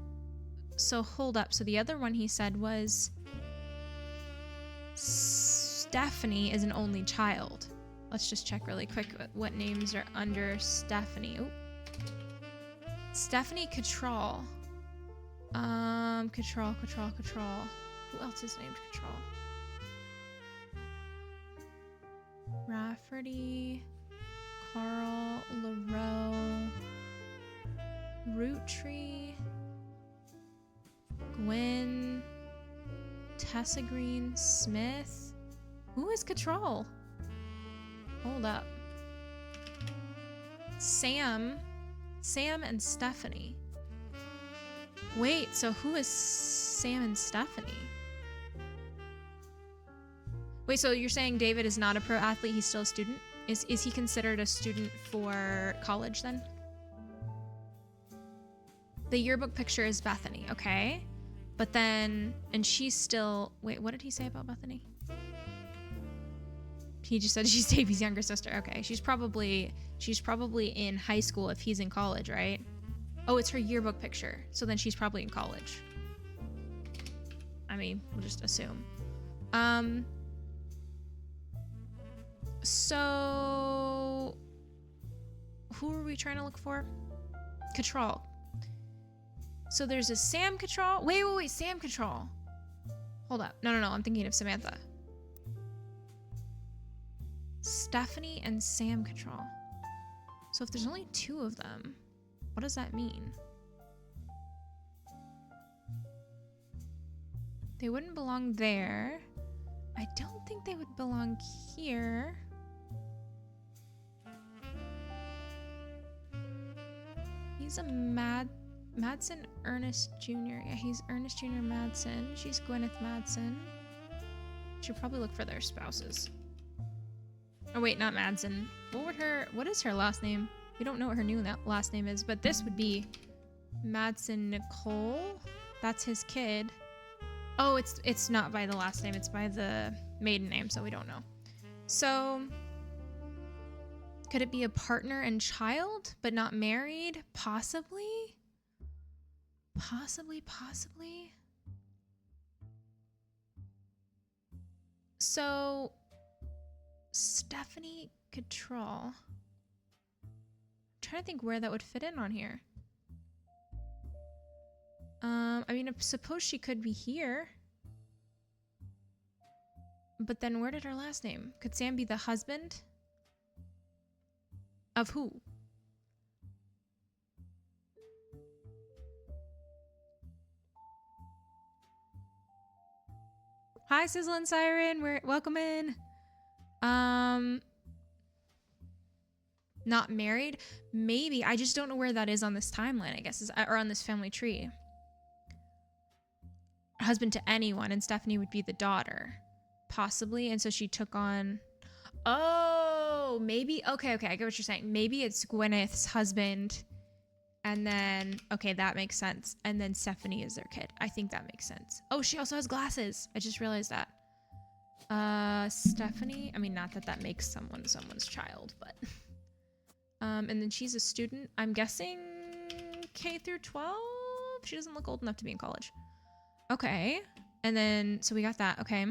so hold up. So the other one he said was Stephanie is an only child. Let's just check really quick what names are under Stephanie. Oh. Stephanie Cattrall. Cattrall. Who else is named Cattrall? Rafferty, Carl, LaRoe, Roottrees, Gwen, Tessa Green, Smith. Who is Cattrall? Hold up. Sam and Stephanie. Wait, so who is Sam and Stephanie? Wait, so you're saying David is not a pro athlete, he's still a student? Is he considered a student for college then? The yearbook picture is Bethany, okay? But then, and she's still, wait, what did he say about Bethany? He just said she's Davy's younger sister. Okay, she's probably in high school if he's in college, right? Oh, it's her yearbook picture. So then she's probably in college. I mean, we'll just assume. So who are we trying to look for? Cattrall. So there's a Sam Cattrall. Wait, Sam Cattrall. Hold up. No, I'm thinking of Samantha. Stephanie and Sam Cattrall. So if there's only two of them, what does that mean? They wouldn't belong there. I don't think they would belong here. He's a Madsen Ernest Jr. Yeah, he's Ernest Jr. Madsen. She's Gwyneth Madsen. Should probably look for their spouses. Oh wait, not Madsen. What is her last name? We don't know what her new last name is, but this would be Madsen Nicole. That's his kid. Oh, it's not by the last name, it's by the maiden name, so we don't know. So could it be a partner and child, but not married? Possibly. So Stephanie Cattrall. I'm trying to think where that would fit in on here. I mean, suppose she could be here. But then where did her last name? Could Sam be the husband? Of who? Hi, Sizzle and Siren. Welcome in. Not married? Maybe. I just don't know where that is on this timeline, I guess, or on this family tree. Husband to anyone, and Stephanie would be the daughter. Possibly. And so she took on... Oh, maybe. Okay, I get what you're saying. Maybe it's Gwyneth's husband, and then... Okay, that makes sense. And then Stephanie is their kid. I think that makes sense. Oh, she also has glasses. I just realized that. Stephanie... I mean, not that that makes someone someone's child, but... and then she's a student. I'm guessing K through 12? She doesn't look old enough to be in college. Okay. And then... So we got that. Okay.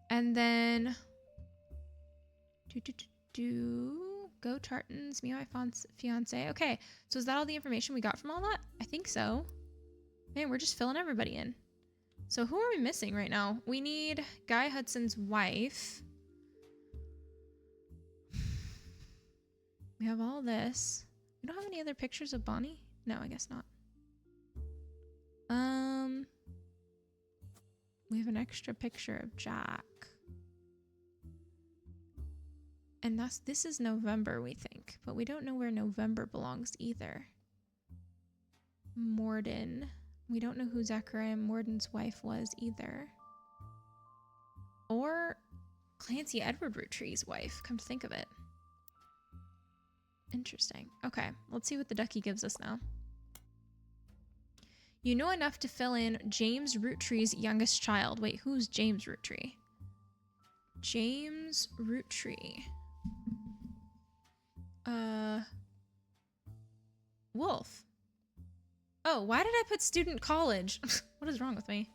And then... Go Tartans, me and my fiance. Okay, so is that all the information we got from all that? I think so. Man, we're just filling everybody in. So who are we missing right now? We need Guy Hudson's wife. We have all this. We don't have any other pictures of Bonnie? No, I guess not. We have an extra picture of Jack. And this is November, we think. But we don't know where November belongs either. Morden. We don't know who Zachariah Morden's wife was either. Or Clancy Edward Roottrees' wife, come to think of it. Interesting. Okay, let's see what the ducky gives us now. You know enough to fill in James Roottree's youngest child. Wait, who's James Roottree? James Roottree. Wolf. Oh, why did I put student college? What is wrong with me?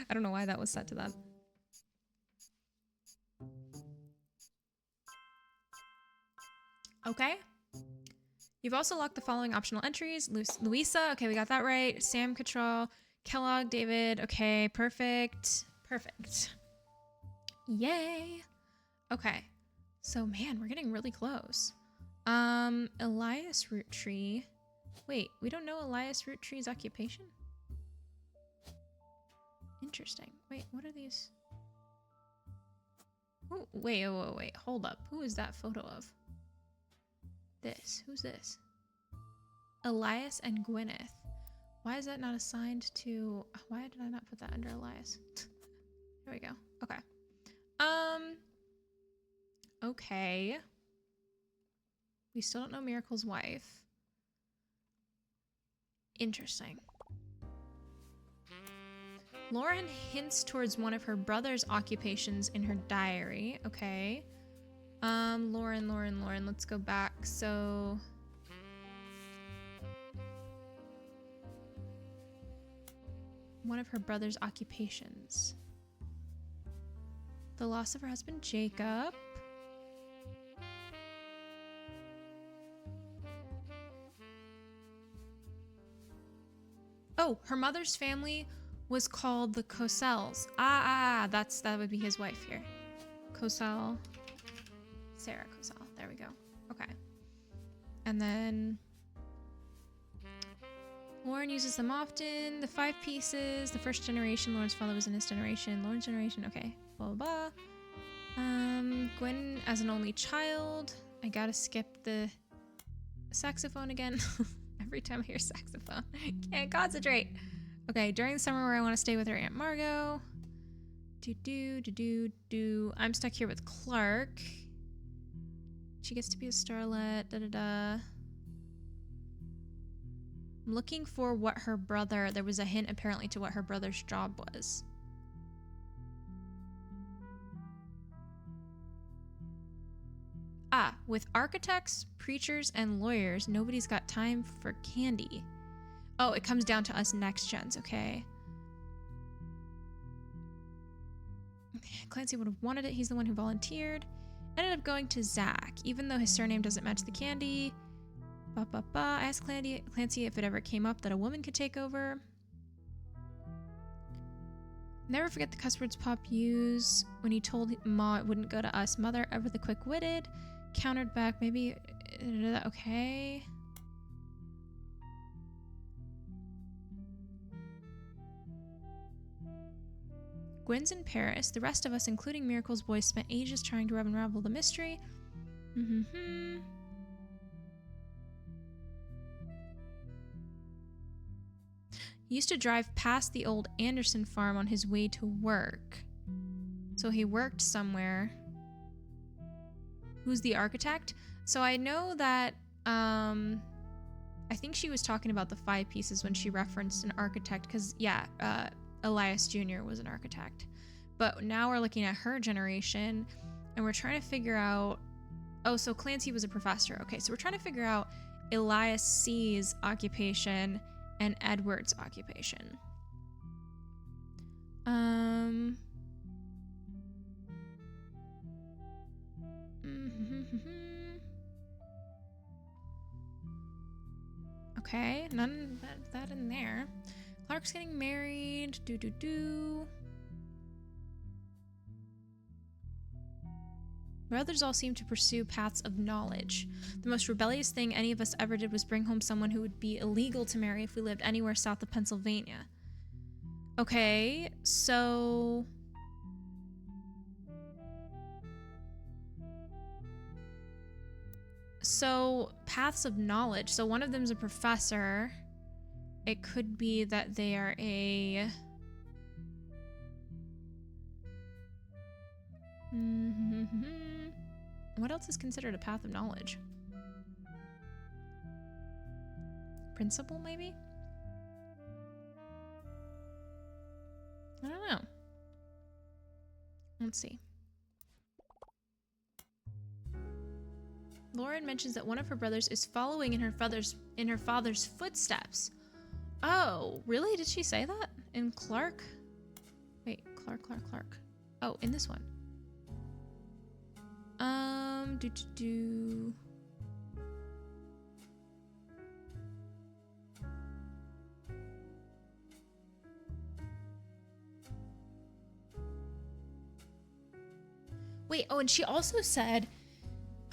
I don't know why that was set to that. Okay. You've also locked the following optional entries. Louisa, okay, we got that right. Sam Cattrall, Kellogg, David, okay, perfect. Perfect. Yay. Okay. So, man, we're getting really close. Elias Roottree. Wait, we don't know Elias Roottree's occupation? Interesting. Wait, what are these? Oh, wait, hold up. Who is that photo of? This. Who's this? Elias and Gwyneth. Why is that not assigned to... Why did I not put that under Elias? There we go. Okay. Okay. We still don't know Miracle's wife. Interesting. Lauren hints towards one of her brother's occupations in her diary. Okay. Lauren, let's go back. So... one of her brother's occupations. The loss of her husband, Jacob. Oh, her mother's family was called the Coselles. That would be his wife here. Cosell. Sarah Cosell. There we go. Okay. And then Lauren uses them often. The 5 pieces. The first generation. Lauren's father was in his generation. Lauren's generation. Okay. Blah, blah, blah. Gwen as an only child. I gotta skip the saxophone again. Every time I hear saxophone. Can't concentrate. Okay. During the summer where I want to stay with her Aunt Margot. I'm stuck here with Clark. She gets to be a starlet. I'm looking for what her brother... There was a hint apparently to what her brother's job was. With architects, preachers, and lawyers, nobody's got time for candy. Oh, it comes down to us next gens, okay. Clancy would have wanted it. He's the one who volunteered. Ended up going to Zach, even though his surname doesn't match the candy. I asked Clancy if it ever came up that a woman could take over. Never forget the cuss words Pop used when he told Ma it wouldn't go to us. Mother, ever the quick-witted. Countered back, maybe... Okay. Gwen's in Paris. The rest of us, including Miracle's boys, spent ages trying to unravel the mystery. He used to drive past the old Anderson farm on his way to work. So he worked somewhere. Who's the architect? So I know that, I think she was talking about the 5 pieces when she referenced an architect, because, yeah, Elias Jr. was an architect. But now we're looking at her generation, and we're trying to figure out... Oh, so Clancy was a professor. Okay, so we're trying to figure out Elias C's occupation and Edward's occupation. Okay, none of that in there. Clark's getting married. Brothers all seem to pursue paths of knowledge. The most rebellious thing any of us ever did was bring home someone who would be illegal to marry if we lived anywhere south of Pennsylvania. Okay, so... So, paths of knowledge. So one of them's a professor. It could be that they are a... What else is considered a path of knowledge? Principal, maybe? I don't know. Let's see. Lauren mentions that one of her brothers is following in her father's footsteps. Oh, really? Did she say that? In Clark? Wait, Clark. Oh, in this one. Wait, oh, and she also said,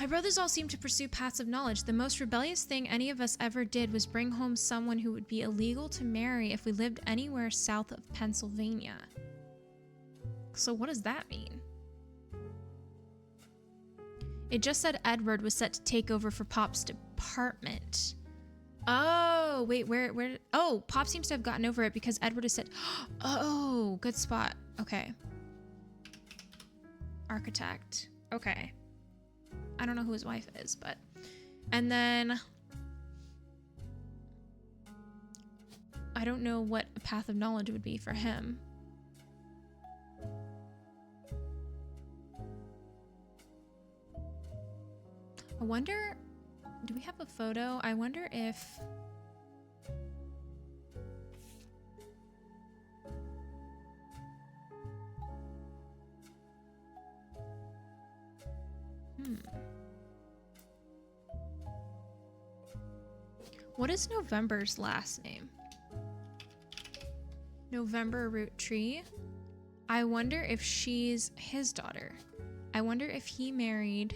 my brothers all seem to pursue paths of knowledge. The most rebellious thing any of us ever did was bring home someone who would be illegal to marry if we lived anywhere south of Pennsylvania. So what does that mean? It just said Edward was set to take over for Pop's department. Oh, wait, where? Oh, Pop seems to have gotten over it because Edward has said, oh, good spot. Okay. Architect. Okay. I don't know who his wife is, but... And then... I don't know what a path of knowledge would be for him. I wonder... Do we have a photo? I wonder if... What is November's last name? November Roottrees. I wonder if she's his daughter. I wonder if he married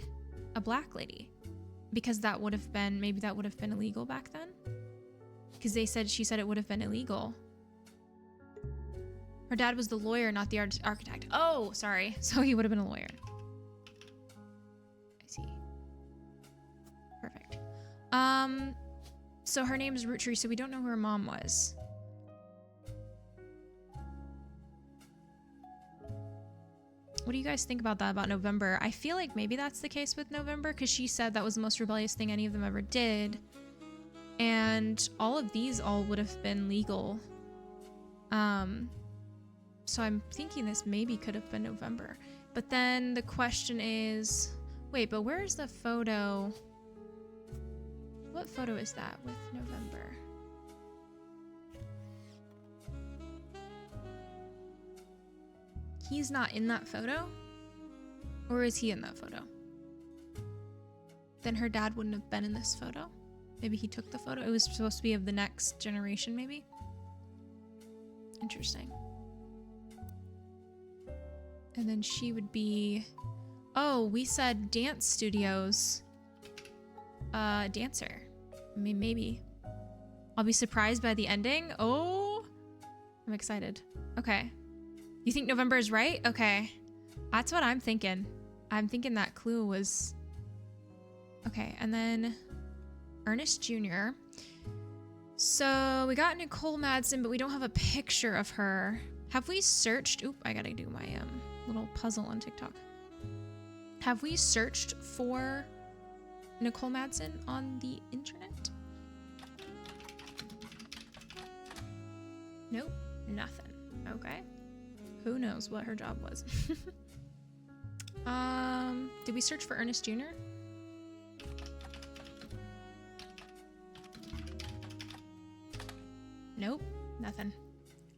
a black lady. Because that would have been, maybe that would have been illegal back then? Because she said it would have been illegal. Her dad was the lawyer, not the architect. Oh, sorry. So he would have been a lawyer. I see. Perfect. So her name is Roottrees, so we don't know who her mom was. What do you guys think about that, about November? I feel like maybe that's the case with November, because she said that was the most rebellious thing any of them ever did. And all of these all would have been legal. So I'm thinking this maybe could have been November. But then the question is, wait, but where's the photo? What photo is that with November? He's not in that photo? Or is he in that photo? Then her dad wouldn't have been in this photo. Maybe he took the photo. It was supposed to be of the next generation, maybe? Interesting. And then she would be... Oh, we said dance studios. Dancer. I mean, maybe. I'll be surprised by the ending. Oh! I'm excited. Okay. You think November is right? Okay. That's what I'm thinking. I'm thinking that clue was... Okay, and then Ernest Jr. So we got Nicole Madsen, but we don't have a picture of her. Have we searched... Oop, I gotta do my little puzzle on TikTok. Have we searched for Nicole Madsen on the internet? Nope, nothing. Okay. Who knows what her job was. Did we search for Ernest Jr.? Nope, nothing.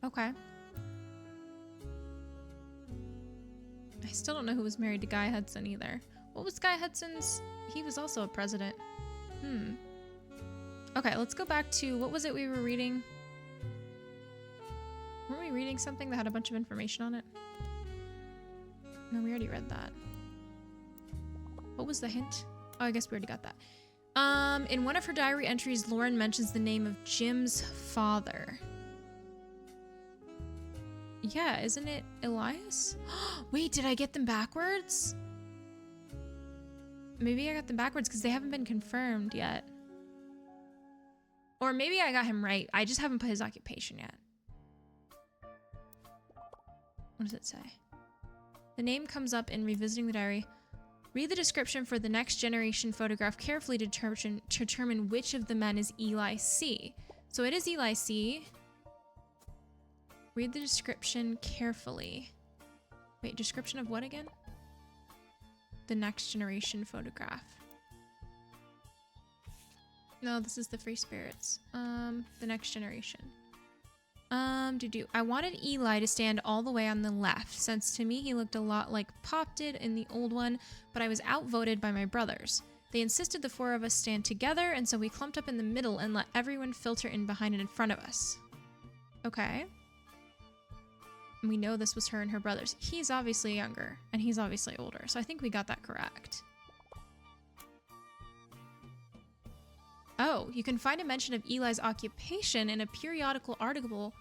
Okay. I still don't know who was married to Guy Hudson either. What was Guy Hudson's? He was also a president. Okay, let's go back to, what was it we were reading? Weren't we reading something that had a bunch of information on it? No, we already read that. What was the hint? Oh, I guess we already got that. In one of her diary entries, Lauren mentions the name of Jim's father. Yeah, isn't it Elias? Wait, did I get them backwards? Maybe I got them backwards because they haven't been confirmed yet. Or maybe I got him right. I just haven't put his occupation yet. What does it say? The name comes up in revisiting the diary. Read the description for the next generation photograph carefully to determine which of the men is Eli C. So it is Eli C. Read the description carefully. Wait, description of what again? The next generation photograph. No, this is the Free Spirits. The next generation. I wanted Eli to stand all the way on the left, since to me he looked a lot like Pop did in the old one, but I was outvoted by my brothers. They insisted the four of us stand together, and so we clumped up in the middle and let everyone filter in behind and in front of us. Okay. We know this was her and her brothers. He's obviously younger, and he's obviously older, so I think we got that correct. Oh, you can find a mention of Eli's occupation in a periodical article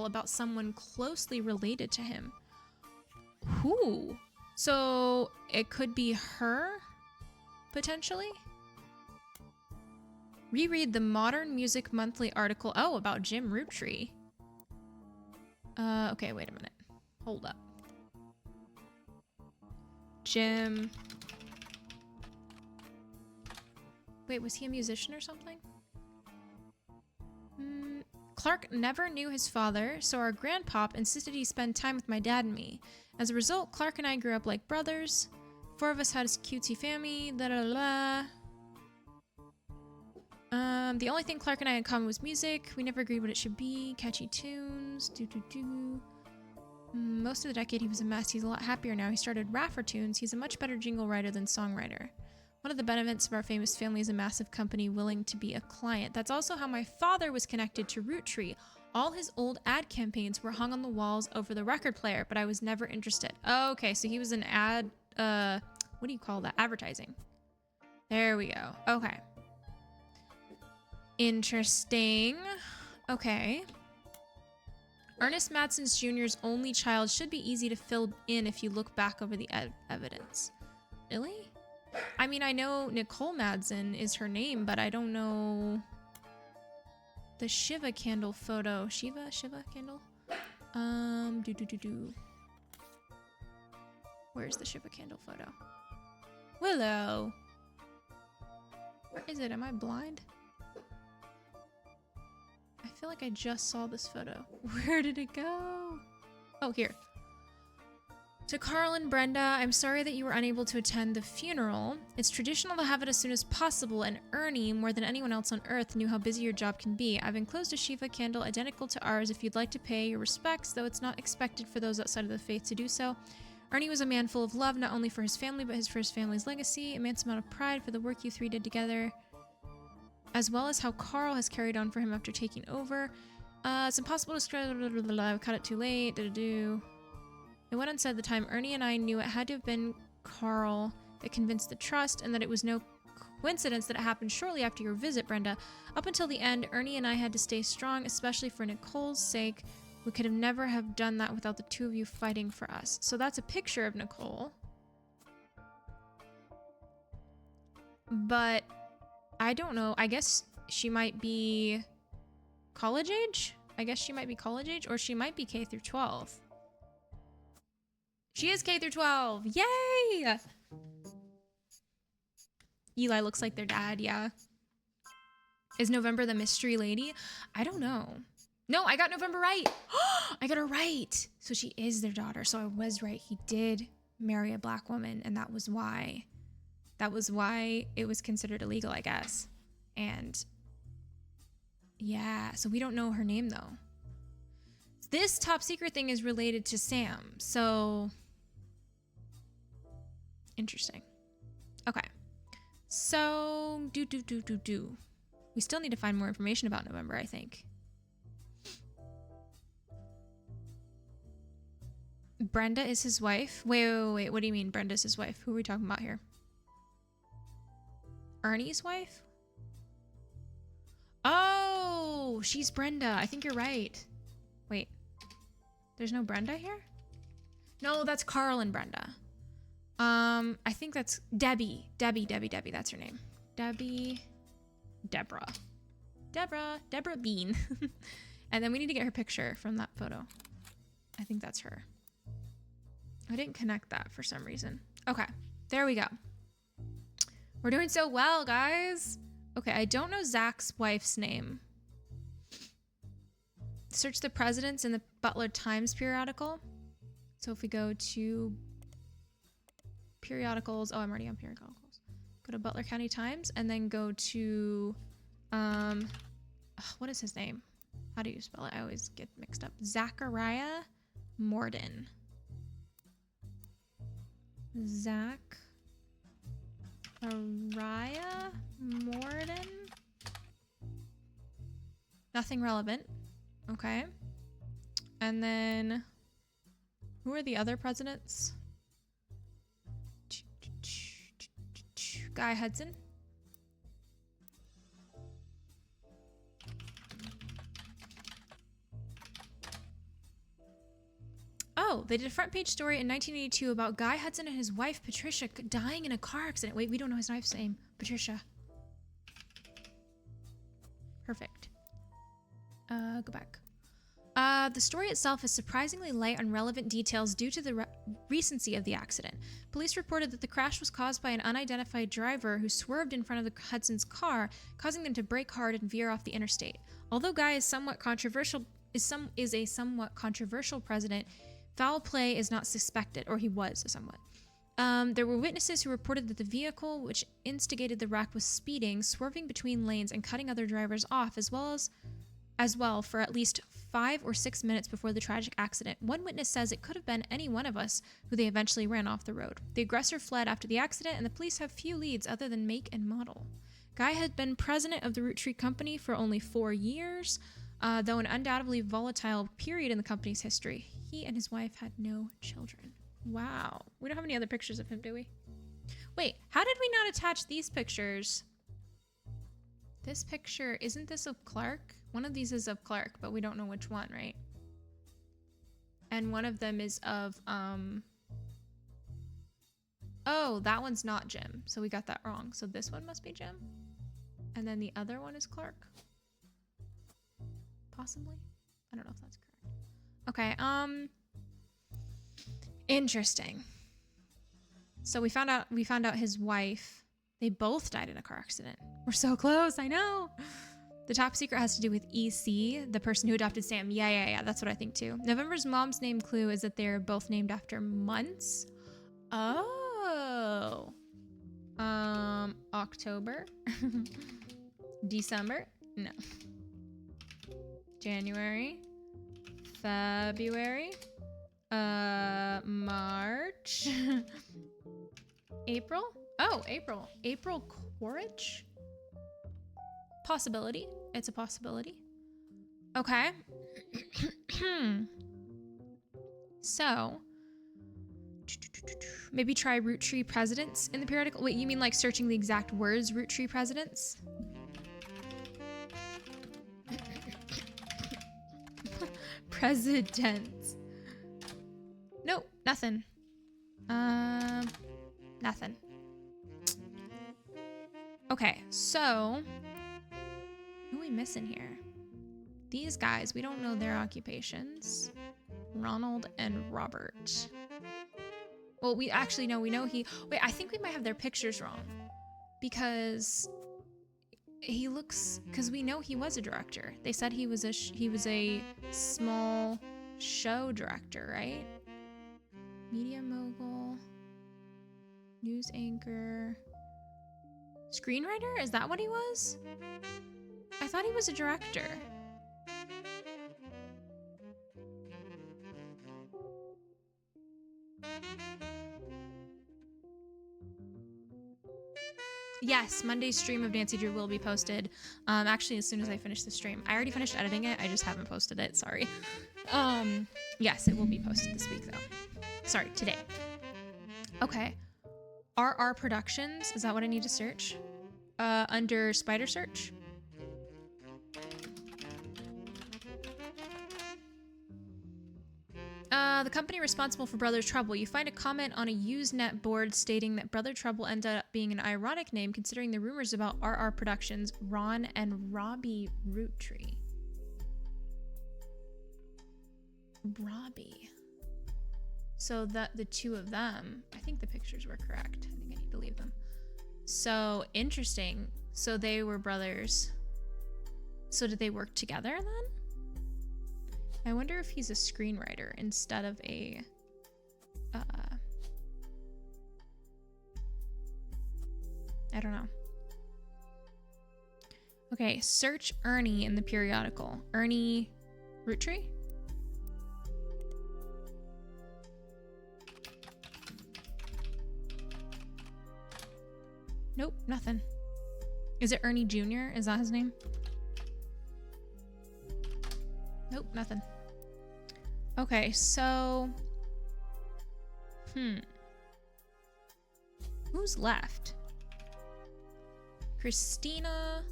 about someone closely related to him. Who? So it could be her, potentially? Reread the Modern Music Monthly article. Oh, about Jim Roottrees. Okay, wait a minute. Hold up. Jim. Wait, was he a musician or something? Clark never knew his father, so our grandpop insisted he spend time with my dad and me. As a result, Clark and I grew up like brothers. Four of us had a cutesy family, the only thing Clark and I had in common was music. We never agreed what it should be. Catchy tunes, Most of the decade he was a mess. He's a lot happier now. He started Raffer Tunes. He's a much better jingle writer than songwriter. One of the benefits of our famous family is a massive company willing to be a client. That's also how my father was connected to Roottrees. All his old ad campaigns were hung on the walls over the record player, but I was never interested. Oh, okay, so he was an ad, what do you call that? Advertising. There we go. Okay. Interesting. Okay. Ernest Madsen's Jr.'s only child should be easy to fill in if you look back over the evidence. Really? I mean, I know Nicole Madsen is her name, but I don't know the Shiva candle photo. Shiva candle? Where's the Shiva candle photo? Willow. Where is it? Am I blind? I feel like I just saw this photo. Where did it go? Oh, here. To Carl and Brenda, I'm sorry that you were unable to attend the funeral. It's traditional to have it as soon as possible, and Ernie, more than anyone else on Earth, knew how busy your job can be. I've enclosed a Shiva candle identical to ours if you'd like to pay your respects, though it's not expected for those outside of the faith to do so. Ernie was a man full of love, not only for his family, but for his family's legacy, immense amount of pride for the work you three did together, as well as how Carl has carried on for him after taking over. It's impossible to describe. I cut it too late. It went unsaid at the time. Ernie and I knew it had to have been Carl that convinced the trust, and that it was no coincidence that it happened shortly after your visit, Brenda. Up until the end, Ernie and I had to stay strong, especially for Nicole's sake. We could have never have done that without the two of you fighting for us. So that's a picture of Nicole. But I don't know. I guess she might be college age? I guess she might be college age, or she might be K through 12. She is K through 12. Yay! Eli looks like their dad, yeah. Is November the mystery lady? I don't know. No, I got November right. I got her right. So she is their daughter. So I was right. He did marry a black woman, and that was why it was considered illegal, I guess. And yeah, so we don't know her name though. This top secret thing is related to Sam, so interesting. Okay, so we We still need to find more information about November, I think. Brenda is his wife. Wait. What do you mean Brenda's his wife? Who are we talking about here? Ernie's wife? Oh, she's Brenda. I think you're right. Wait. There's no Brenda here? No, that's Carl and Brenda. I think that's Debbie. Debbie, that's her name. Deborah Bean. And then we need to get her picture from that photo. I think that's her. I didn't connect that for some reason. Okay, there we go. We're doing so well, guys. Okay, I don't know Zach's wife's name. Search the presidents in the Butler Times periodical. So if we go to periodicals, oh, I'm already on periodicals. Go to Butler County Times and then go to, what is his name? How do you spell it? I always get mixed up. Zachariah Morden. Zachariah Morden? Nothing relevant. Okay. And then, who are the other presidents? Guy Hudson. Oh, they did a front page story in 1982 about Guy Hudson and his wife Patricia dying in a car accident. Wait, we don't know his wife's name. Patricia. Perfect. Go back. The story itself is surprisingly light on relevant details due to the recency of the accident. Police reported that the crash was caused by an unidentified driver who swerved in front of the Hudson's car, causing them to brake hard and veer off the interstate. Although Guy is a somewhat controversial president, foul play is not suspected, or he was somewhat. There were witnesses who reported that the vehicle which instigated the wreck was speeding, swerving between lanes, and cutting other drivers off, as well for at least 5 or 6 minutes before the tragic accident. One witness says it could have been any one of us who they eventually ran off the road. The aggressor fled after the accident, and the police have few leads other than make and model. Guy had been president of the Roottrees company for only 4 years, though an undoubtedly volatile period in the company's history. He and his wife had no children. Wow. We don't have any other pictures of him, do we? Wait, how did we not attach these pictures? This picture, isn't this of Clark? One of these is of Clark, but we don't know which one, right? And one of them is of, oh, that one's not Jim. So we got that wrong. So this one must be Jim. And then the other one is Clark. Possibly. I don't know if that's correct. Okay, interesting. So we found out his wife, they both died in a car accident. We're so close, I know. The top secret has to do with EC, the person who adopted Sam. Yeah, that's what I think too. November's mom's name clue is that they're both named after months. Oh. October. December. No. January. February. March. April. Oh, April. April Quaritch? Possibility. It's a possibility. Okay. So, maybe try Roottrees presidents in the periodical. Wait, you mean like searching the exact words, Roottrees presidents? Presidents. Nope, nothing. Nothing. Okay, so who are we missing here? These guys, we don't know their occupations. Ronald and Robert. Well, we actually know, we know he, wait, I think we might have their pictures wrong. Because he looks, because we know he was a director. They said he was a small show director, right? Media mogul, news anchor, screenwriter? Is that what he was? I thought he was a director. Yes, Monday's stream of Nancy Drew will be posted. Actually, as soon as I finish the stream. I already finished editing it. I just haven't posted it. Sorry. Yes, it will be posted this week, though. Sorry, today. Okay. RR Productions. Is that what I need to search? Under Spider Search. The company responsible for Brother Trouble. You find a comment on a Usenet board stating that Brother Trouble ended up being an ironic name considering the rumors about RR Productions, Ron and Robbie Roottrees. Robbie. So that the two of them, I think the pictures were correct. I think I need to leave them. So interesting. So they were brothers. So did they work together then? I wonder if he's a screenwriter instead of a I don't know. Okay, search Ernie in the periodical. Ernie Roottrees? Nope, nothing. Is it Ernie Jr.? Is that his name? Nope, nothing. Okay, so... Who's left? Christina...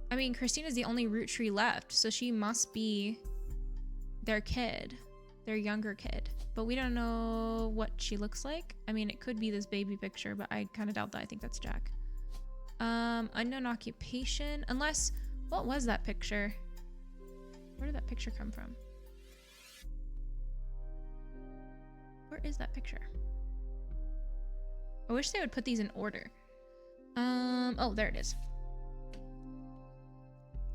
I mean, Christina's the only Roottrees left, so she must be their kid. Their younger kid. But we don't know what she looks like. I mean, it could be this baby picture, but I kind of doubt that. I think that's Jack. Unknown occupation. Unless... What was that picture? Where did that picture come from? Where is that picture? I wish they would put these in order. Oh, there it is.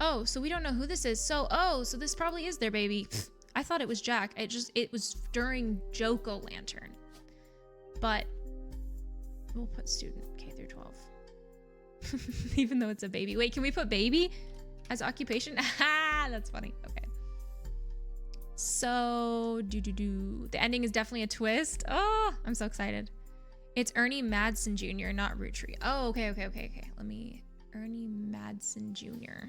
Oh, so we don't know who this is. So this probably is their baby. I thought it was Jack. It was during Joko-Lantern. But we'll put student K through 12. Even though it's a baby. Wait, can we put baby as occupation? Ah, that's funny. Okay. So, the ending is definitely a twist. Oh, I'm so excited. It's Ernie Madsen Jr., not Roottrees. Oh, okay. Let me... Ernie Madsen Jr.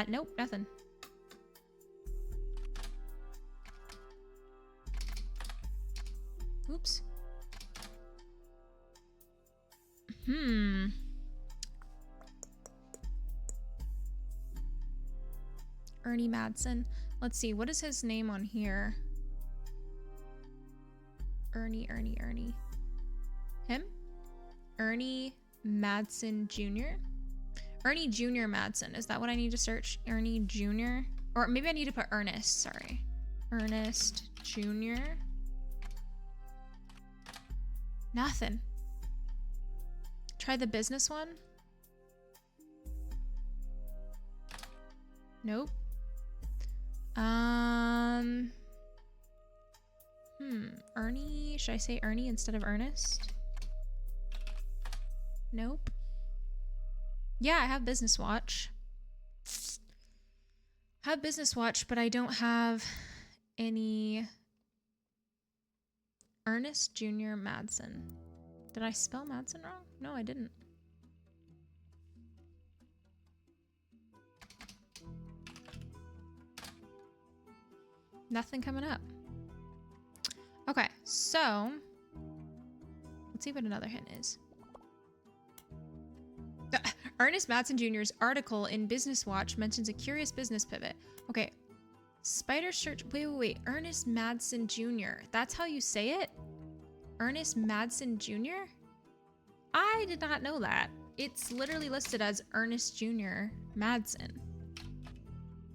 Nope, nothing. Oops. Ernie Madsen. Let's see, what is his name on here? Ernie. Him? Ernie Madsen Jr.? Ernie Jr. Madsen. Is that what I need to search? Ernie Jr.? Or maybe I need to put Ernest, sorry. Ernest Jr. Nothing. Try the business one? Nope. Ernie, should I say Ernie instead of Ernest? Nope. Yeah, I have Business Watch. I have Business Watch, but I don't have any Ernest Jr. Madsen. Did I spell Madsen wrong? No, I didn't. Nothing coming up. Okay, so let's see what another hint is. Ernest Madsen Jr.'s article in Business Watch mentions a curious business pivot. Okay, Spider Search. Wait. Ernest Madsen Jr. That's how you say it? Ernest Madsen Jr.? I did not know that. It's literally listed as Ernest Jr. Madsen.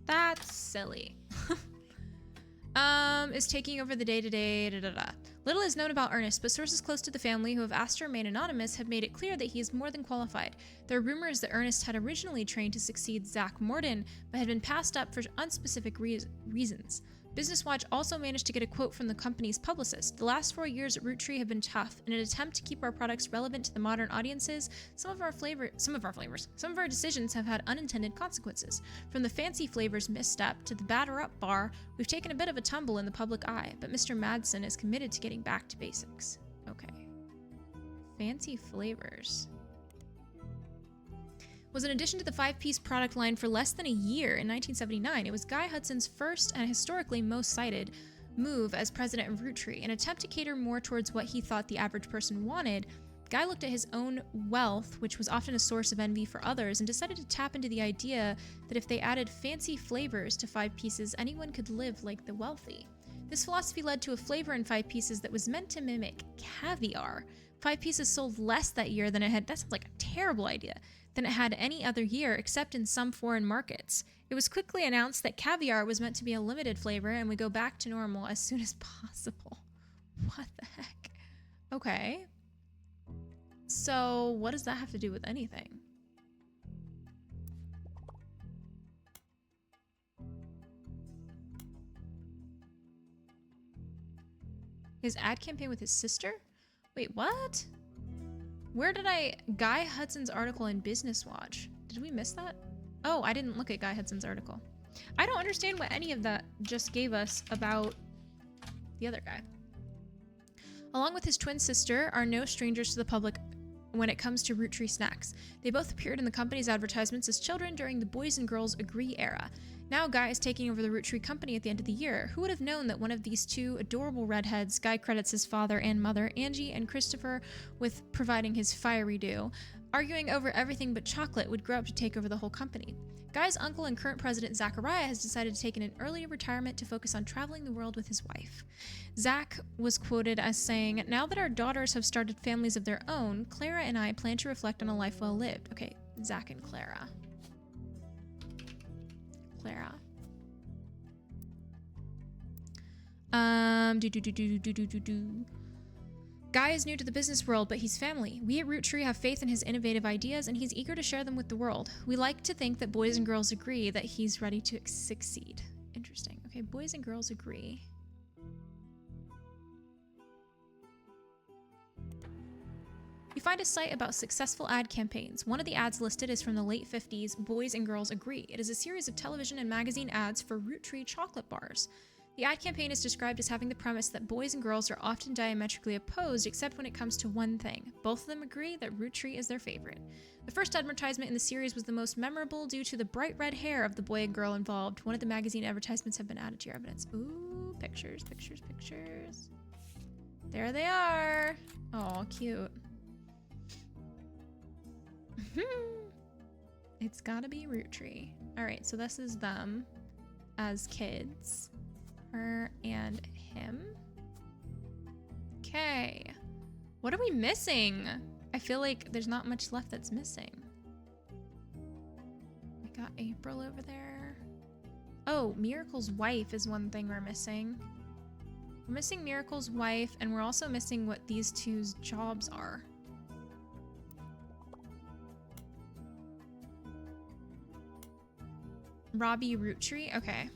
That's silly. Is taking over the day-to-day, Little is known about Ernest, but sources close to the family who have asked to remain anonymous have made it clear that he is more than qualified. There are rumors that Ernest had originally trained to succeed Zach Morden, but had been passed up for unspecific reasons. Business Watch also managed to get a quote from the company's publicist. The last 4 years at Roottrees have been tough. In an attempt to keep our products relevant to the modern audiences, some of our decisions have had unintended consequences. From the fancy flavors misstep to the batter up bar, we've taken a bit of a tumble in the public eye, but Mr. Madsen is committed to getting back to basics. Okay. Fancy flavors was an addition to the 5-piece product line for less than a year in 1979. It was Guy Hudson's first and historically most cited move as president of Roottrees. In an attempt to cater more towards what he thought the average person wanted, Guy looked at his own wealth, which was often a source of envy for others, and decided to tap into the idea that if they added fancy flavors to 5 pieces, anyone could live like the wealthy. This philosophy led to a flavor in 5 pieces that was meant to mimic caviar. 5 pieces sold less that year than it had. That sounds like a terrible idea. Than it had any other year, except in some foreign markets. It was quickly announced that caviar was meant to be a limited flavor and would go back to normal as soon as possible. What the heck? Okay. So, what does that have to do with anything? His ad campaign with his sister? Wait, what? Where did Guy Hudson's article in Business Watch? Did we miss that? Oh, I didn't look at Guy Hudson's article. I don't understand what any of that just gave us about the other guy. Along with his twin sister, are no strangers to the public when it comes to Roottrees snacks. They both appeared in the company's advertisements as children during the Boys and Girls Agree era. Now Guy is taking over the Roottrees company at the end of the year. Who would have known that one of these 2 adorable redheads, Guy credits his father and mother, Angie and Christopher, with providing his fiery due, arguing over everything but chocolate, would grow up to take over the whole company. Guy's uncle and current president, Zachariah, has decided to take an early retirement to focus on traveling the world with his wife. Zach was quoted as saying, "Now that our daughters have started families of their own, Clara and I plan to reflect on a life well lived." Okay, Zach and Clara. Clara. Guy is new to the business world, but he's family. We at Roottrees have faith in his innovative ideas, and he's eager to share them with the world. We like to think that Boys and Girls Agree that he's ready to succeed. Interesting. Okay, Boys and Girls Agree. You find a site about successful ad campaigns. One of the ads listed is from the late 50s, Boys and Girls Agree. It is a series of television and magazine ads for Roottrees chocolate bars. The ad campaign is described as having the premise that boys and girls are often diametrically opposed except when it comes to one thing. Both of them agree that Roottrees is their favorite. The first advertisement in the series was the most memorable due to the bright red hair of the boy and girl involved. One of the magazine advertisements have been added to your evidence. Ooh, pictures, pictures, pictures. There they are. Oh, cute. It's gotta be Roottrees. Alright, so this is them as kids. Her and him. Okay. What are we missing? I feel like there's not much left that's missing. We got April over there. Oh, Miracle's wife is one thing we're missing. We're missing Miracle's wife, and we're also missing what these two's jobs are. Robbie Roottrees? Okay.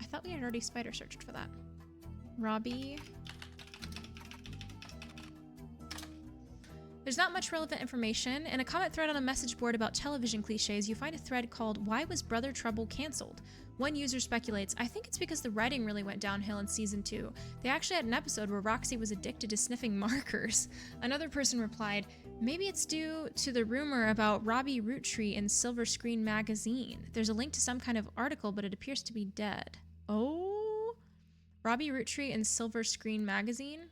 I thought we had already spider searched for that. Robbie. There's not much relevant information. In a comment thread on a message board about television cliches, you find a thread called "Why Was Brother Trouble Cancelled?" One user speculates, "I think it's because the writing really went downhill in season 2. They actually had an episode where Roxy was addicted to sniffing markers." Another person replied, "Maybe it's due to the rumor about Robbie Roottrees in Silver Screen magazine. There's a link to some kind of article, but it appears to be dead." Oh, Robbie Roottrees in Silver Screen magazine.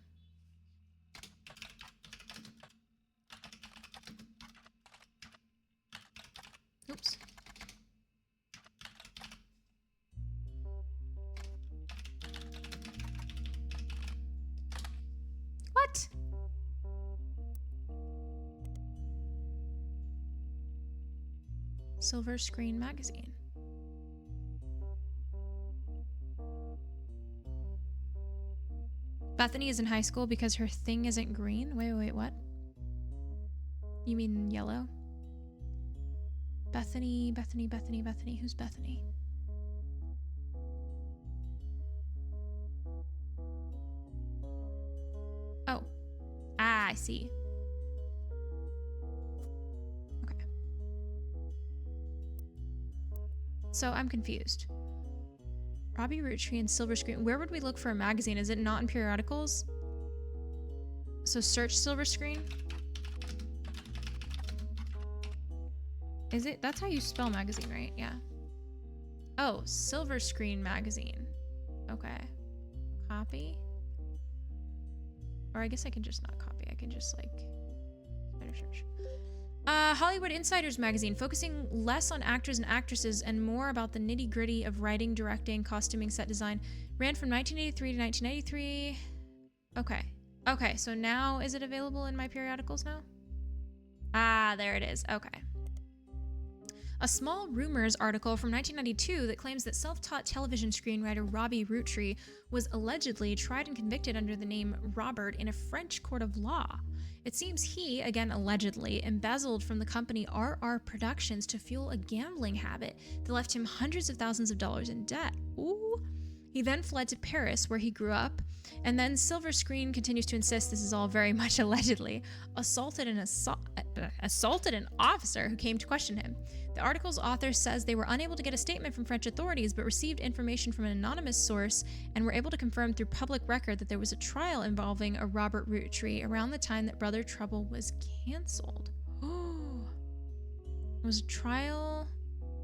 Oops. What? Silver Screen magazine. Bethany is in high school because her thing isn't green? Wait, what? You mean yellow? Bethany. Who's Bethany? I see. Okay. So I'm confused. Robbie Rootree and Silver Screen. Where would we look for a magazine? Is it not in periodicals? So search Silver Screen. Is it? That's how you spell magazine, right? Yeah. Oh, Silver Screen magazine. Okay. Copy. Or I guess I can just not copy. I can just like better search. Hollywood Insiders magazine, focusing less on actors and actresses and more about the nitty-gritty of writing, directing, costuming, set design. Ran from 1983 to 1993. Okay. Okay, so now is it available in my periodicals now? Ah, there it is. Okay. A small rumors article from 1992 that claims that self-taught television screenwriter Robbie Rootree was allegedly tried and convicted under the name Robert in a French court of law. It seems he, again allegedly, embezzled from the company RR Productions to fuel a gambling habit that left him hundreds of thousands of dollars in debt. Ooh. He then fled to Paris, where he grew up, and then Silver Screen continues to insist this is all very much allegedly, assaulted an officer who came to question him. The article's author says they were unable to get a statement from French authorities, but received information from an anonymous source and were able to confirm through public record that there was a trial involving a Robert Rootree around the time that Brother Trouble was canceled. Oh, it was a trial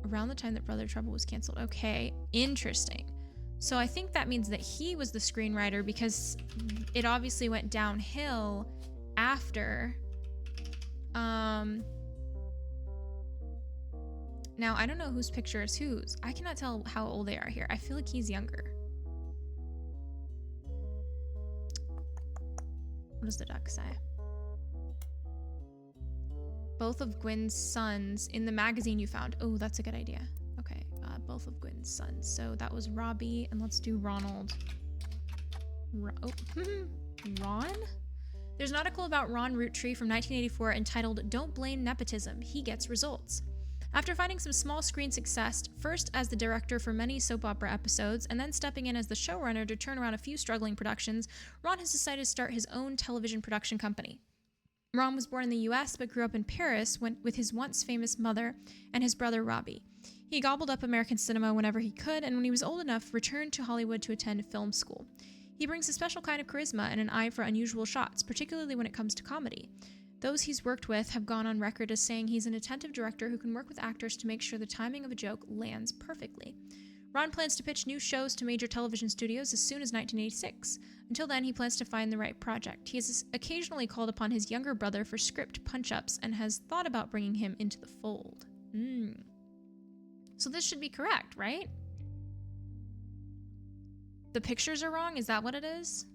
around the time that Brother Trouble was canceled. Okay, interesting. So I think that means that he was the screenwriter because it obviously went downhill after. Now, I don't know whose picture is whose. I cannot tell how old they are here. I feel like he's younger. What does the duck say? Both of Gwen's sons in the magazine you found. Oh, that's a good idea. Okay, both of Gwen's sons. So that was Robbie, and let's do Ronald. Ron? There's an article about Ron Rootree from 1984 entitled "Don't Blame Nepotism, He Gets Results." After finding some small screen success, first as the director for many soap opera episodes, and then stepping in as the showrunner to turn around a few struggling productions, Ron has decided to start his own television production company. Ron was born in the US but grew up in Paris with his once famous mother and his brother Robbie. He gobbled up American cinema whenever he could, and when he was old enough, returned to Hollywood to attend film school. He brings a special kind of charisma and an eye for unusual shots, particularly when it comes to comedy. Those he's worked with have gone on record as saying he's an attentive director who can work with actors to make sure the timing of a joke lands perfectly. Ron plans to pitch new shows to major television studios as soon as 1986. Until then, he plans to find the right project. He has occasionally called upon his younger brother for script punch-ups and has thought about bringing him into the fold. So this should be correct, right? The pictures are wrong? Is that what it is?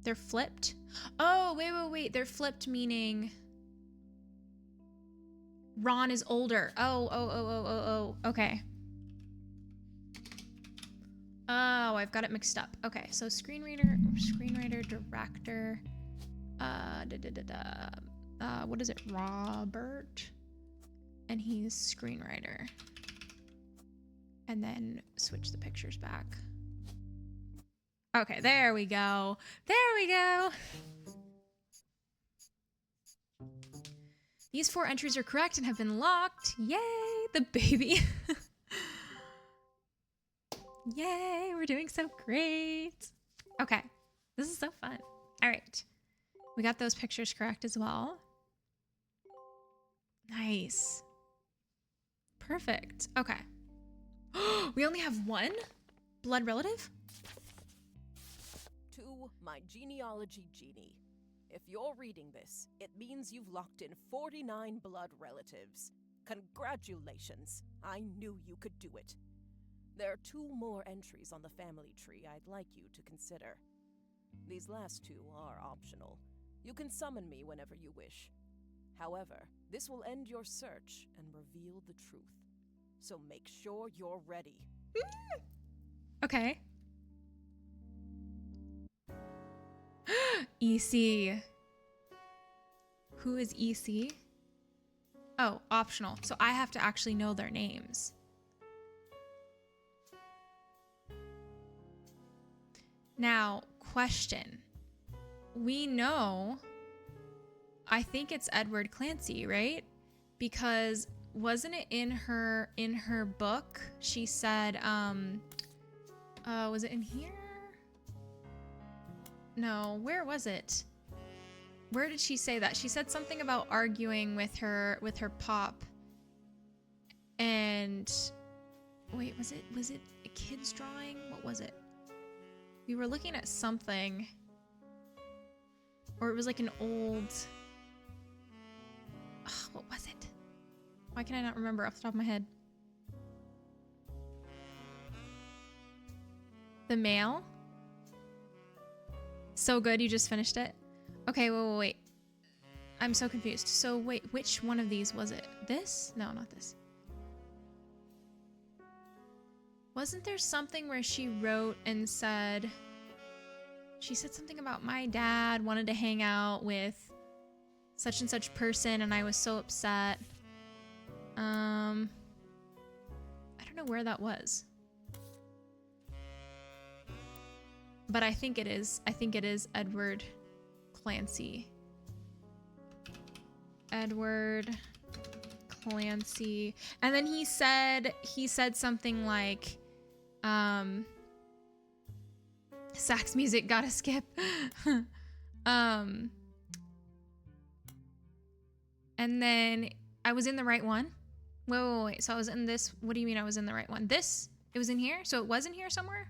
They're flipped? Oh, wait. They're flipped meaning Ron is older. Oh. Okay. Oh, I've got it mixed up. Okay, so screenwriter, director, what is it? Robert. And he's screenwriter. And then switch the pictures back. Okay, there we go. These 4 entries are correct and have been locked. Yay, the baby. Yay, we're doing so great. Okay, this is so fun. All right, we got those pictures correct as well. Nice. Perfect. Okay. We only have 1 blood relative? To my genealogy genie. If you're reading this, it means you've locked in 49 blood relatives. Congratulations. I knew you could do it. There are 2 more entries on the family tree I'd like you to consider. These last 2 are optional. You can summon me whenever you wish. However, this will end your search and reveal the truth. So make sure you're ready. Okay. EC. Who is EC? Oh, optional. So I have to actually know their names. Now, question. We know, I think it's Edward Clancy, right? Because wasn't it in her book? She said, was it in here? No, where was it? Where did she say that? She said something about arguing with her pop. And wait, was it a kid's drawing? What was it? We were looking at something. Or it was like an old... what was it? Why can I not remember off the top of my head? The Mail? So good, you just finished it? Okay, wait. I'm so confused. So wait, which one of these was it? This? No, not this. Wasn't there something where she wrote and said... She said something about my dad wanted to hang out with such and such person and I was so upset. I don't know where that was. But I think it is Edward Clancy. Edward Clancy. And then he said something like, sax music, gotta skip. And then I was in the right one. Wait. So I was in this. What do you mean I was in the right one? This? It was in here? So it was in here somewhere?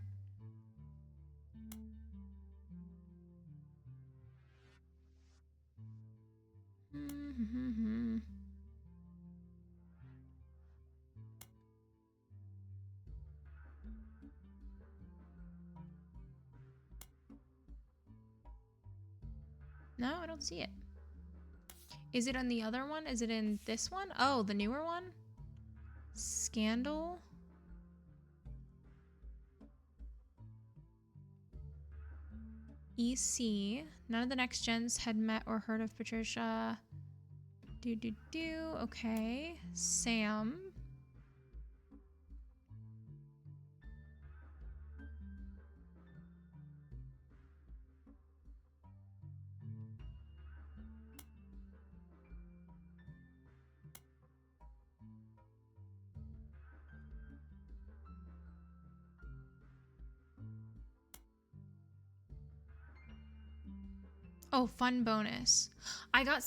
No, I don't see it. Is it on the other one? Is it in this one? Oh, the newer one? Scandal? EC. None of the next gens had met or heard of Patricia. Okay. Sam. Oh, fun bonus.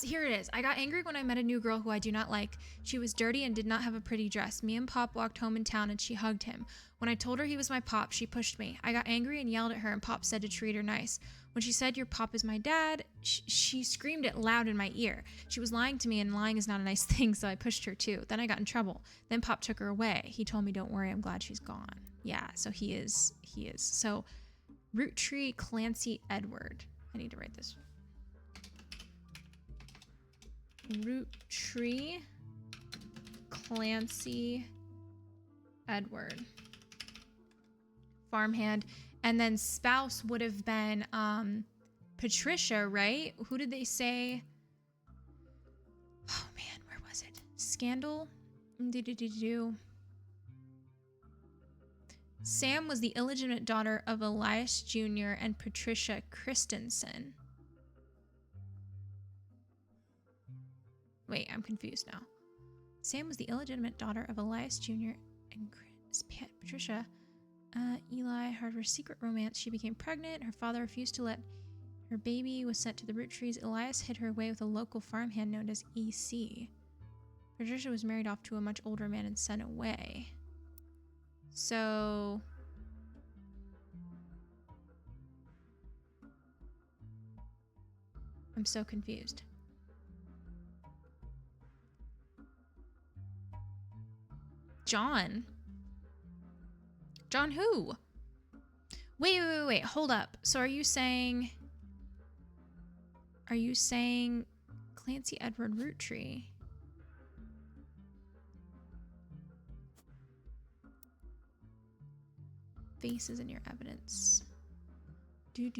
Here it is. I got angry when I met a new girl who I do not like. She was dirty and did not have a pretty dress. Me and Pop walked home in town and she hugged him. When I told her he was my Pop, she pushed me. I got angry and yelled at her and Pop said to treat her nice. When she said, your Pop is my dad, she screamed it loud in my ear. She was lying to me and lying is not a nice thing, so I pushed her too. Then I got in trouble. Then Pop took her away. He told me, don't worry, I'm glad she's gone. Yeah, so he is. So, Roottrees Clancy Edward. I need to write this. Roottrees Clancy Edward. Farmhand. And then spouse would have been Patricia, right? Who did they say? Oh man, where was it? Scandal? Sam was the illegitimate daughter of Elias Jr. and Patricia Christensen. Wait, I'm confused now. Sam was the illegitimate daughter of Elias Jr. and Patricia. Eli, however, secret romance. She became pregnant. Her father refused to let her baby was sent to the Roottrees. Elias hid her away with a local farmhand known as EC. Patricia was married off to a much older man and sent away. So... I'm so confused. John? John who? Wait, hold up. So are you saying Clancy Edward Roottrees? Faces in your evidence. He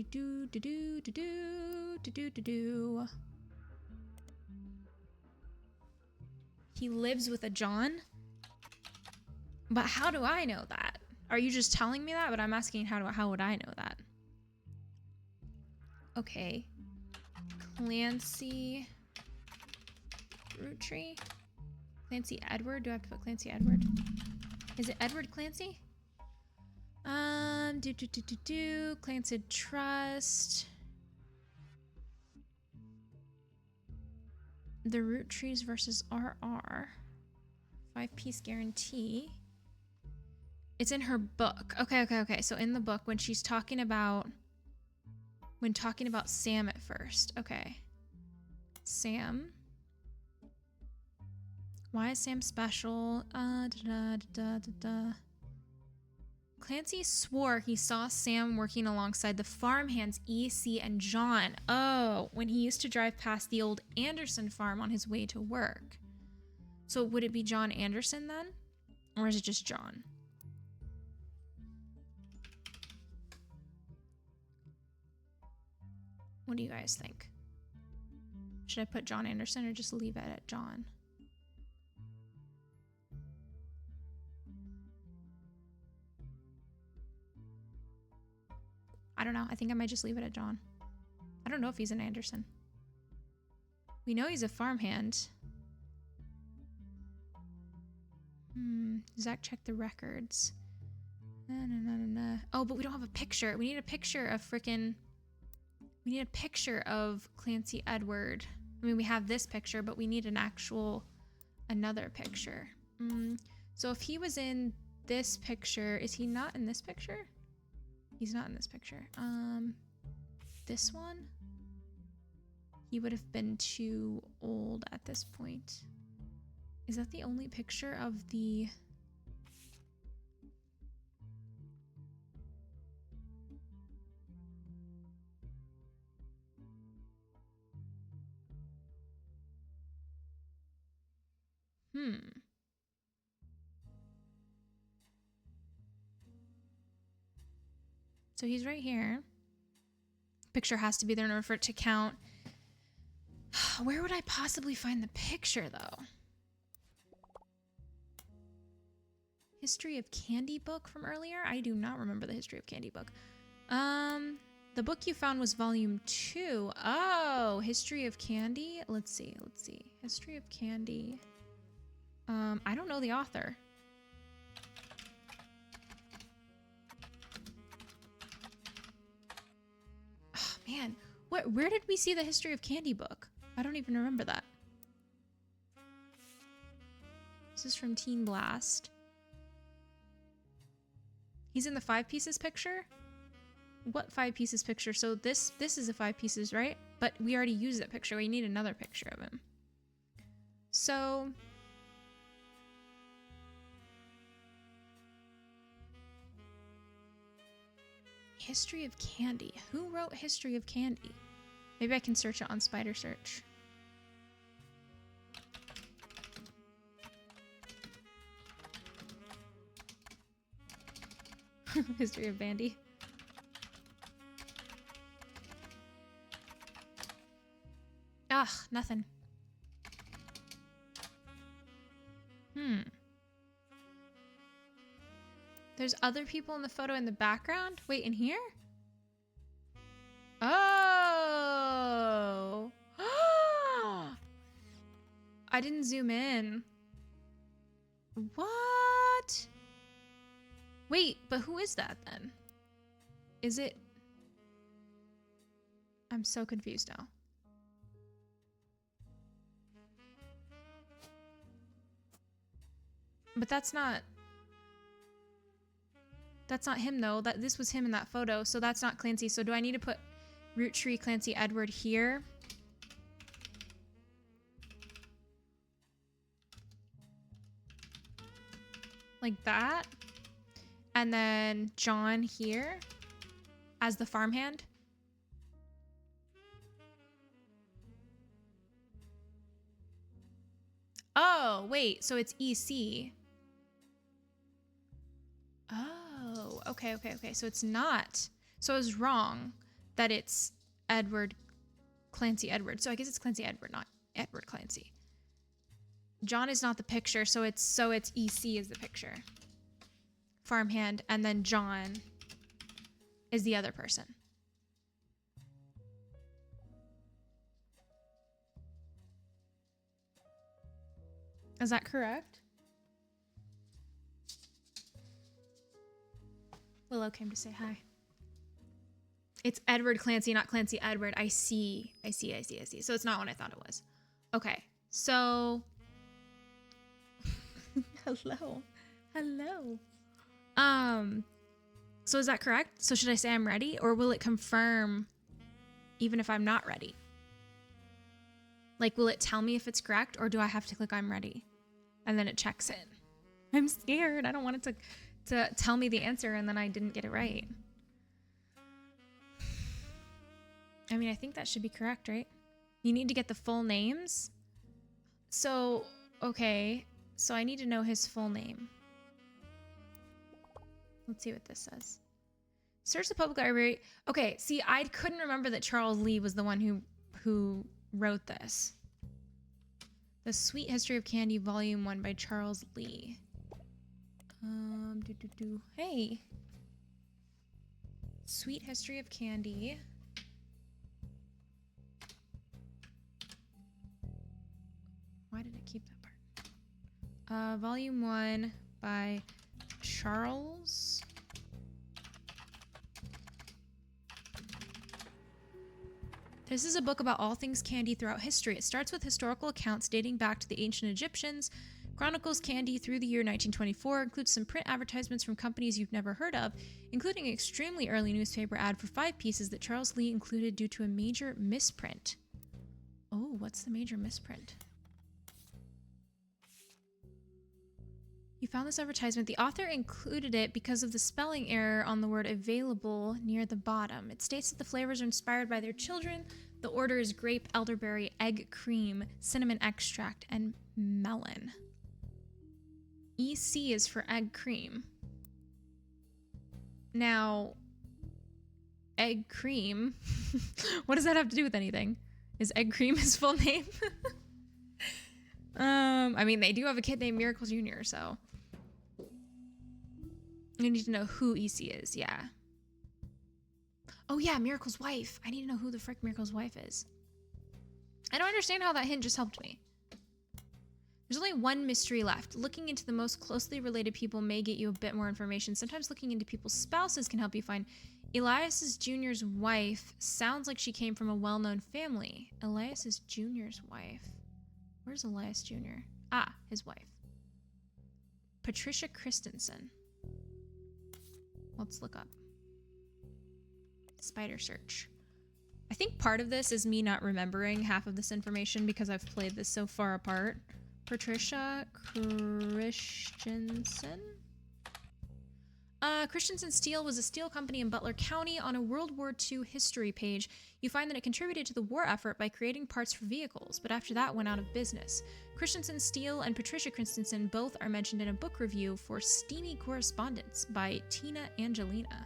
lives with a John? But how do I know that? Are you just telling me that? But I'm asking how would I know that? Okay. Clancy Roottrees? Clancy Edward? Do I have to put Clancy Edward? Is it Edward Clancy? Clancy Trust. The Roottrees versus RR. 5-piece guarantee. It's in her book. Okay. So in the book, when she's talking about Sam at first. Okay. Sam. Why is Sam special? Clancy swore he saw Sam working alongside the farmhands EC and John. Oh, when he used to drive past the old Anderson farm on his way to work. So would it be John Anderson then? Or is it just John? What do you guys think? Should I put John Anderson or just leave it at John? I don't know. I think I might just leave it at John. I don't know if he's an Anderson. We know he's a farmhand. Zach checked the records. Oh, but we don't have a picture. We need a picture of frickin'... We need a picture of Clancy Edward. I mean, we have this picture, but we need an actual... Another picture. So if he was in this picture... Is he not in this picture? He's not in this picture. This one? He would have been too old at this point. Is that the only picture of the... So he's right here. Picture has to be there in order for it to count. Where would I possibly find the picture, though? History of Candy book from earlier? I do not remember the History of Candy book. The book you found was volume 2. Oh, History of Candy. Let's see. History of Candy. I don't know the author. Oh, man. Where did we see the History of Candy book? I don't even remember that. This is from Teen Blast. He's in the 5 pieces picture? What 5 pieces picture? So this is a 5 pieces, right? But we already used that picture. We need another picture of him. So... History of Candy. Who wrote History of Candy? Maybe I can search it on Spider Search. History of Bandy. Ugh, nothing. There's other people in the photo in the background? Wait, in here? Oh! I didn't zoom in. What? Wait, but who is that then? Is it... I'm so confused now. But that's not him though. This was him in that photo, so that's not Clancy. So do I need to put Roottrees Clancy Edward here? Like that? And then John here as the farmhand? Oh, wait, so it's EC. Oh, okay. So it's not. So I was wrong that it's Clancy Edward. So I guess it's Clancy Edward, not Edward Clancy. John is not the picture, so it's EC is the picture. Farmhand, and then John is the other person. Is that correct? Willow came to say hi. It's Edward Clancy, not Clancy Edward. I see. So it's not what I thought it was. Okay. So hello. So is that correct? So should I say I'm ready, or will it confirm even if I'm not ready? Like, will it tell me if it's correct, or do I have to click I'm ready? And then it checks it. I'm scared. I don't want it to tell me the answer and then I didn't get it right. I mean, I think that should be correct, right? You need to get the full names. So, okay. So I need to know his full name. Let's see what this says. Search the public library. Okay, see, I couldn't remember that Charles Lee was the one who wrote this. The Sweet History of Candy, Volume 1 by Charles Lee. Hey. Sweet History of Candy. Why did I keep that part? Volume 1 by Charles. This is a book about all things candy throughout history. It starts with historical accounts dating back to the ancient Egyptians, chronicles candy through the year 1924, includes some print advertisements from companies you've never heard of, including an extremely early newspaper ad for 5 pieces that Charles Lee included due to a major misprint. Oh, what's the major misprint? You found this advertisement. The author included it because of the spelling error on the word available near the bottom. It states that the flavors are inspired by their children. The order is grape, elderberry, egg cream, cinnamon extract, and melon. EC is for egg cream. Now, egg cream, what does that have to do with anything? Is egg cream his full name? I mean, they do have a kid named Miracle Jr., so you need to know who EC is, yeah. Oh yeah, Miracle's wife. I need to know who the frick Miracle's wife is. I don't understand how that hint just helped me. There's only one mystery left. Looking into the most closely related people may get you a bit more information. Sometimes looking into people's spouses can help you find. Elias Jr.'s wife sounds like she came from a well-known family. Elias Jr.'s wife. Where's Elias Jr.? Ah, his wife. Patricia Christensen. Let's look up. Spider search. I think part of this is me not remembering half of this information because I've played this so far apart. Patricia Christensen? Christensen Steel was a steel company in Butler County. On a World War II history page, you find that it contributed to the war effort by creating parts for vehicles, but after that went out of business. Christensen Steel and Patricia Christensen both are mentioned in a book review for Steamy Correspondence by Tina Angelina.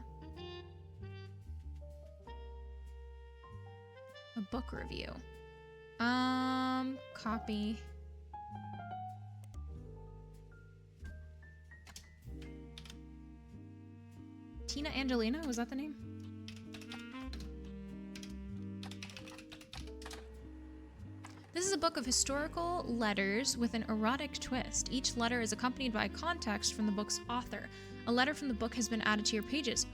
A book review. Copy. Tina Angelina, was that the name? This is a book of historical letters with an erotic twist. Each letter is accompanied by context from the book's author. A letter from the book has been added to your pages.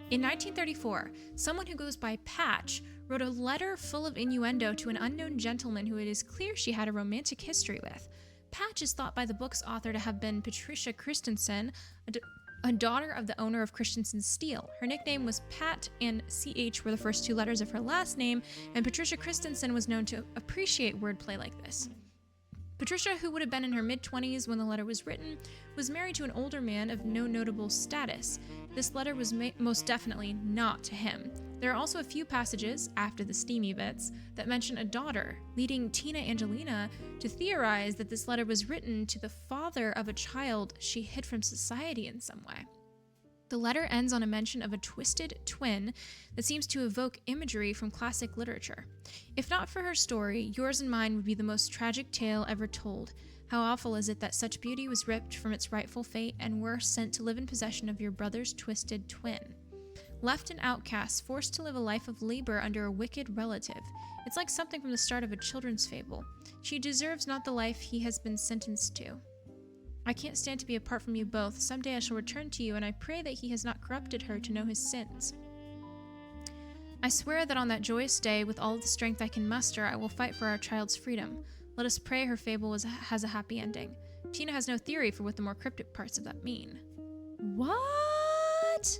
In 1934, someone who goes by Patch wrote a letter full of innuendo to an unknown gentleman who it is clear she had a romantic history with. Patch is thought by the book's author to have been Patricia Christensen, a daughter of the owner of Christensen Steel. Her nickname was Pat, and CH were the first 2 letters of her last name, and Patricia Christensen was known to appreciate wordplay like this. Patricia, who would have been in her mid-20s when the letter was written, was married to an older man of no notable status. This letter was most definitely not to him. There are also a few passages, after the steamy bits, that mention a daughter, leading Tina Angelina to theorize that this letter was written to the father of a child she hid from society in some way. The letter ends on a mention of a twisted twin that seems to evoke imagery from classic literature. If not for her story, yours and mine would be the most tragic tale ever told. How awful is it that such beauty was ripped from its rightful fate and were sent to live in possession of your brother's twisted twin? Left an outcast, forced to live a life of labor under a wicked relative. It's like something from the start of a children's fable. She deserves not the life he has been sentenced to. I can't stand to be apart from you both. Someday I shall return to you, and I pray that he has not corrupted her to know his sins. I swear that on that joyous day, with all the strength I can muster, I will fight for our child's freedom. Let us pray her fable has a happy ending. Tina has no theory for what the more cryptic parts of that mean. What?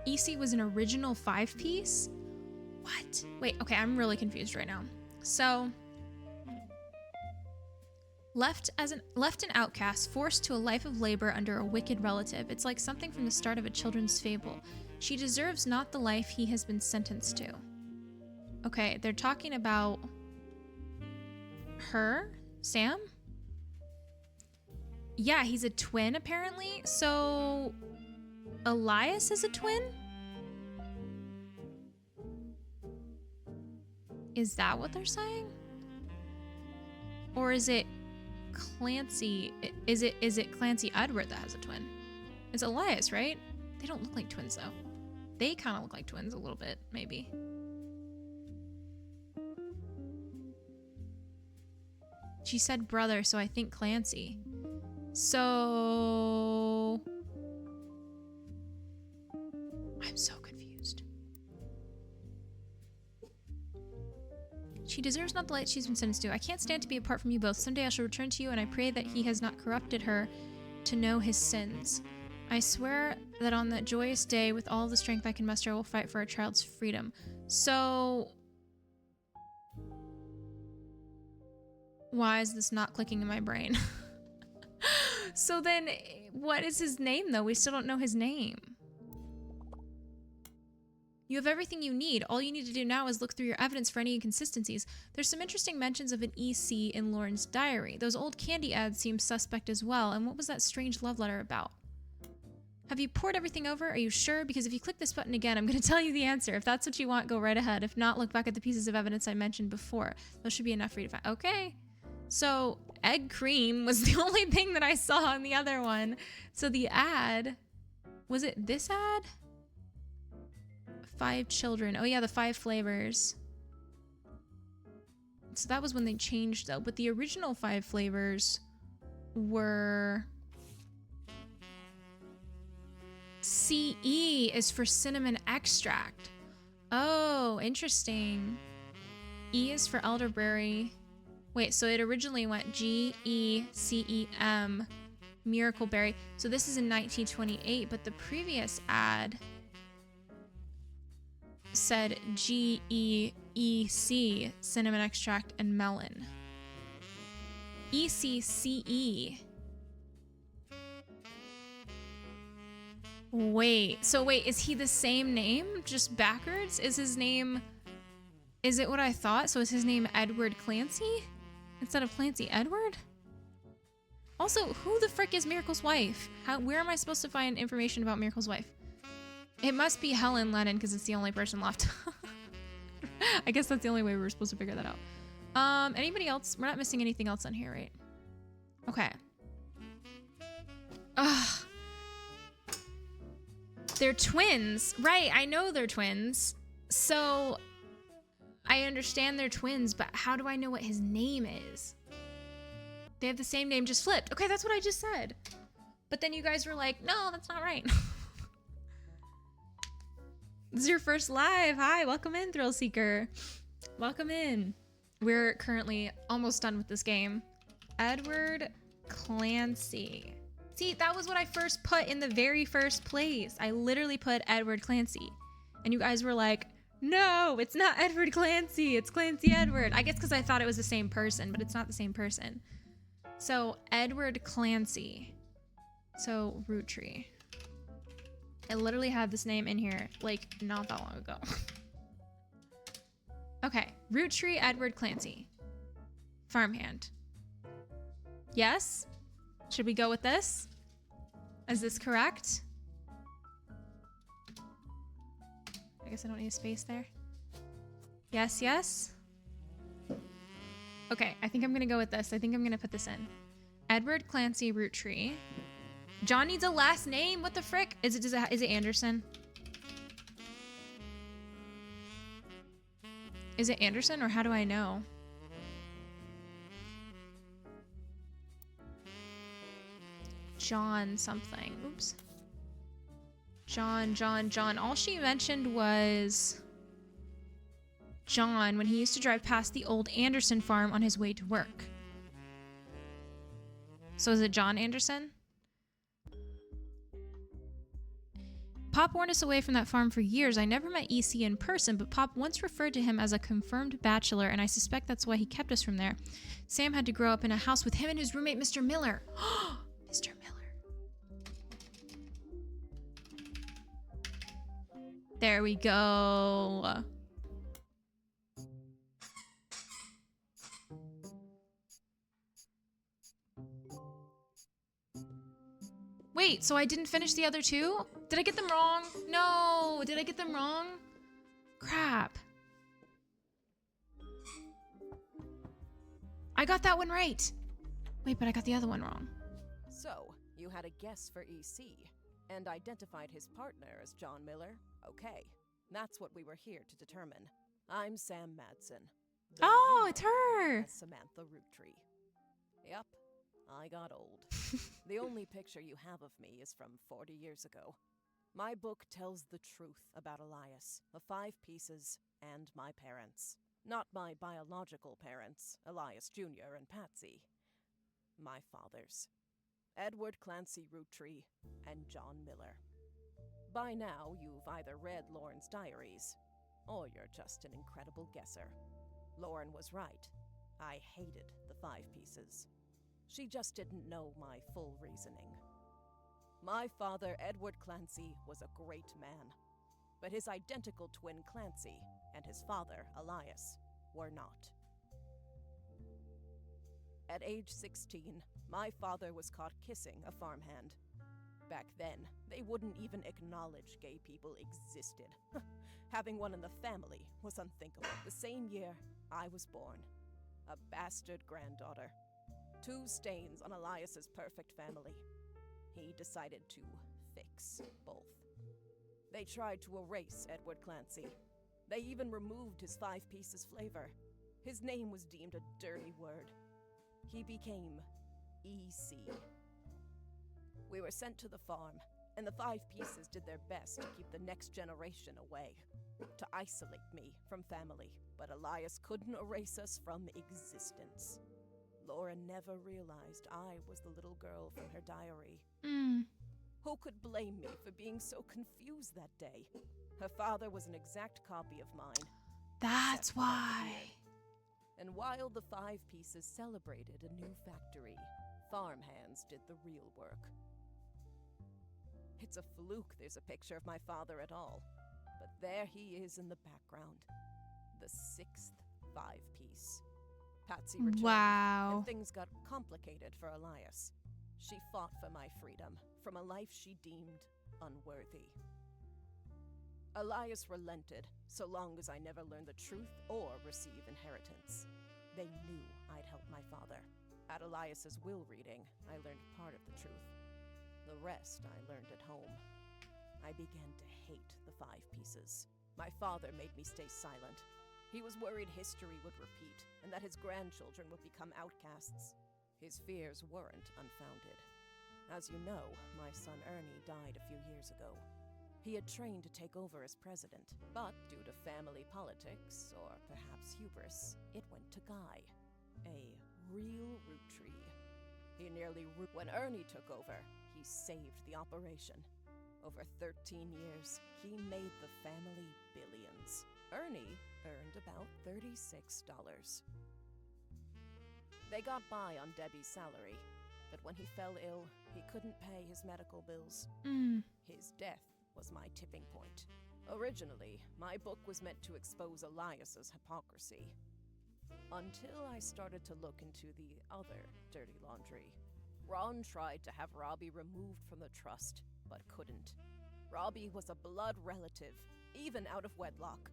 EC was an original 5-piece? What? Wait, okay, I'm really confused right now. So, left an outcast, forced to a life of labor under a wicked relative. It's like something from the start of a children's fable. She deserves not the life he has been sentenced to. Okay, they're talking about her? Sam? Yeah, he's a twin apparently. So, Elias is a twin? Is that what they're saying? Or is it Clancy? Is it Clancy Edward that has a twin? It's Elias, right? They don't look like twins though. They kind of look like twins a little bit, maybe. She said brother, so I think Clancy. So I'm so confused. She deserves not the light she's been sentenced to. I can't stand to be apart from you both. Someday I shall return to you, and I pray that he has not corrupted her to know his sins. I swear that on that joyous day, with all the strength I can muster, I will fight for our child's freedom. So, why is this not clicking in my brain? So then, what is his name though? We still don't know his name. You have everything you need. All you need to do now is look through your evidence for any inconsistencies. There's some interesting mentions of an EC in Lauren's diary. Those old candy ads seem suspect as well. And what was that strange love letter about? Have you poured everything over? Are you sure? Because if you click this button again, I'm going to tell you the answer. If that's what you want, go right ahead. If not, look back at the pieces of evidence I mentioned before. Those should be enough for you to find. Okay. So egg cream was the only thing that I saw in the other one. So the ad, was it this ad? 5 children. Oh yeah, the 5 flavors. So that was when they changed though. But the original 5 flavors were... CE is for cinnamon extract. Oh, interesting. E is for elderberry. Wait, so it originally went GECEM, Miracle Berry. So this is in 1928, but the previous ad said GEEC, cinnamon extract and melon. ECCE. Wait, so wait, is he the same name, just backwards? Is his name, is it what I thought? So is his name Edward Clancy instead of Clancy Edward? Also, who the frick is Miracle's wife? Where am I supposed to find information about Miracle's wife? It must be Helen Lennon because it's the only person left. I guess that's the only way we were supposed to figure that out. Anybody else? We're not missing anything else on here, right? Okay. Ugh. They're twins. Right, I know they're twins. So, I understand they're twins, but how do I know what his name is? They have the same name, just flipped. Okay, that's what I just said. But then you guys were like, no, that's not right. This is your first live. Hi, welcome in, Thrill Seeker. Welcome in. We're currently almost done with this game. Edward Clancy. See, that was what I first put in the very first place. I literally put Edward Clancy. And you guys were like, no, it's not Edward Clancy. It's Clancy Edward. I guess because I thought it was the same person, but it's not the same person. So, Edward Clancy. So, Roottrees. I literally had this name in here, like, not that long ago. Okay. Roottrees Edward Clancy. Farmhand. Yes? Should we go with this? Is this correct? I guess I don't need a space there. Yes, yes? Okay, I think I'm gonna go with this. I think I'm gonna put this in. Edward Clancy Roottrees. John needs a last name. What the frick? Is it Anderson? Is it Anderson, or how do I know? John something. Oops. John. All she mentioned was John when he used to drive past the old Anderson farm on his way to work. So is it John Anderson? Pop warned us away from that farm for years. I never met EC in person, but Pop once referred to him as a confirmed bachelor, and I suspect that's why he kept us from there. Sam had to grow up in a house with him and his roommate, Mr. Miller. Mr. Miller. There we go. Wait, so I didn't finish the other two? Did I get them wrong? No, did I get them wrong? Crap. I got that one right. Wait, but I got the other one wrong. So, you had a guess for EC, and identified his partner as John Miller? Okay, that's what we were here to determine. I'm Sam Madsen. Oh, it's her! Samantha Roottrees. Yep, I got old. The only picture you have of me is from 40 years ago. My book tells the truth about Elias, the 5 pieces, and my parents. Not my biological parents, Elias Jr. and Patsy. My fathers. Edward Clancy Roottrees and John Miller. By now, you've either read Lauren's diaries, or you're just an incredible guesser. Lauren was right. I hated the 5 pieces. She just didn't know my full reasoning. My father, Edward Clancy, was a great man, but his identical twin Clancy and his father, Elias, were not. At age 16, my father was caught kissing a farmhand. Back then, they wouldn't even acknowledge gay people existed. Having one in the family was unthinkable. The same year, I was born. A bastard granddaughter. 2 stains on Elias's perfect family. He decided to fix both. They tried to erase Edward Clancy. They even removed his 5 pieces flavor. His name was deemed a dirty word. He became EC. We were sent to the farm, and the 5 pieces did their best to keep the next generation away, to isolate me from family. But Elias couldn't erase us from existence. Laura never realized I was the little girl from her diary. Who could blame me for being so confused that day? Her father was an exact copy of mine. That's why. And while the 5 pieces celebrated a new factory, farmhands did the real work. It's a fluke there's a picture of my father at all, but there he is in the background. The 6th 5-piece. Patsy returned, wow. and things got complicated for Elias. She fought for my freedom, from a life she deemed unworthy. Elias relented, so long as I never learned the truth or receive inheritance. They knew I'd help my father. At Elias's will reading, I learned part of the truth. The rest I learned at home. I began to hate the 5 pieces. My father made me stay silent. He was worried history would repeat, and that his grandchildren would become outcasts. His fears weren't unfounded. As you know, my son Ernie died a few years ago. He had trained to take over as president, but due to family politics, or perhaps hubris, it went to Guy, a real Roottrees. When Ernie took over, he saved the operation. Over 13 years, he made the family billions. Ernie earned about $36. They got by on Debbie's salary, but when he fell ill, he couldn't pay his medical bills. His death was my tipping point. Originally, my book was meant to expose Elias's hypocrisy. Until I started to look into the other dirty laundry. Ron tried to have Robbie removed from the trust, but couldn't. Robbie was a blood relative, even out of wedlock.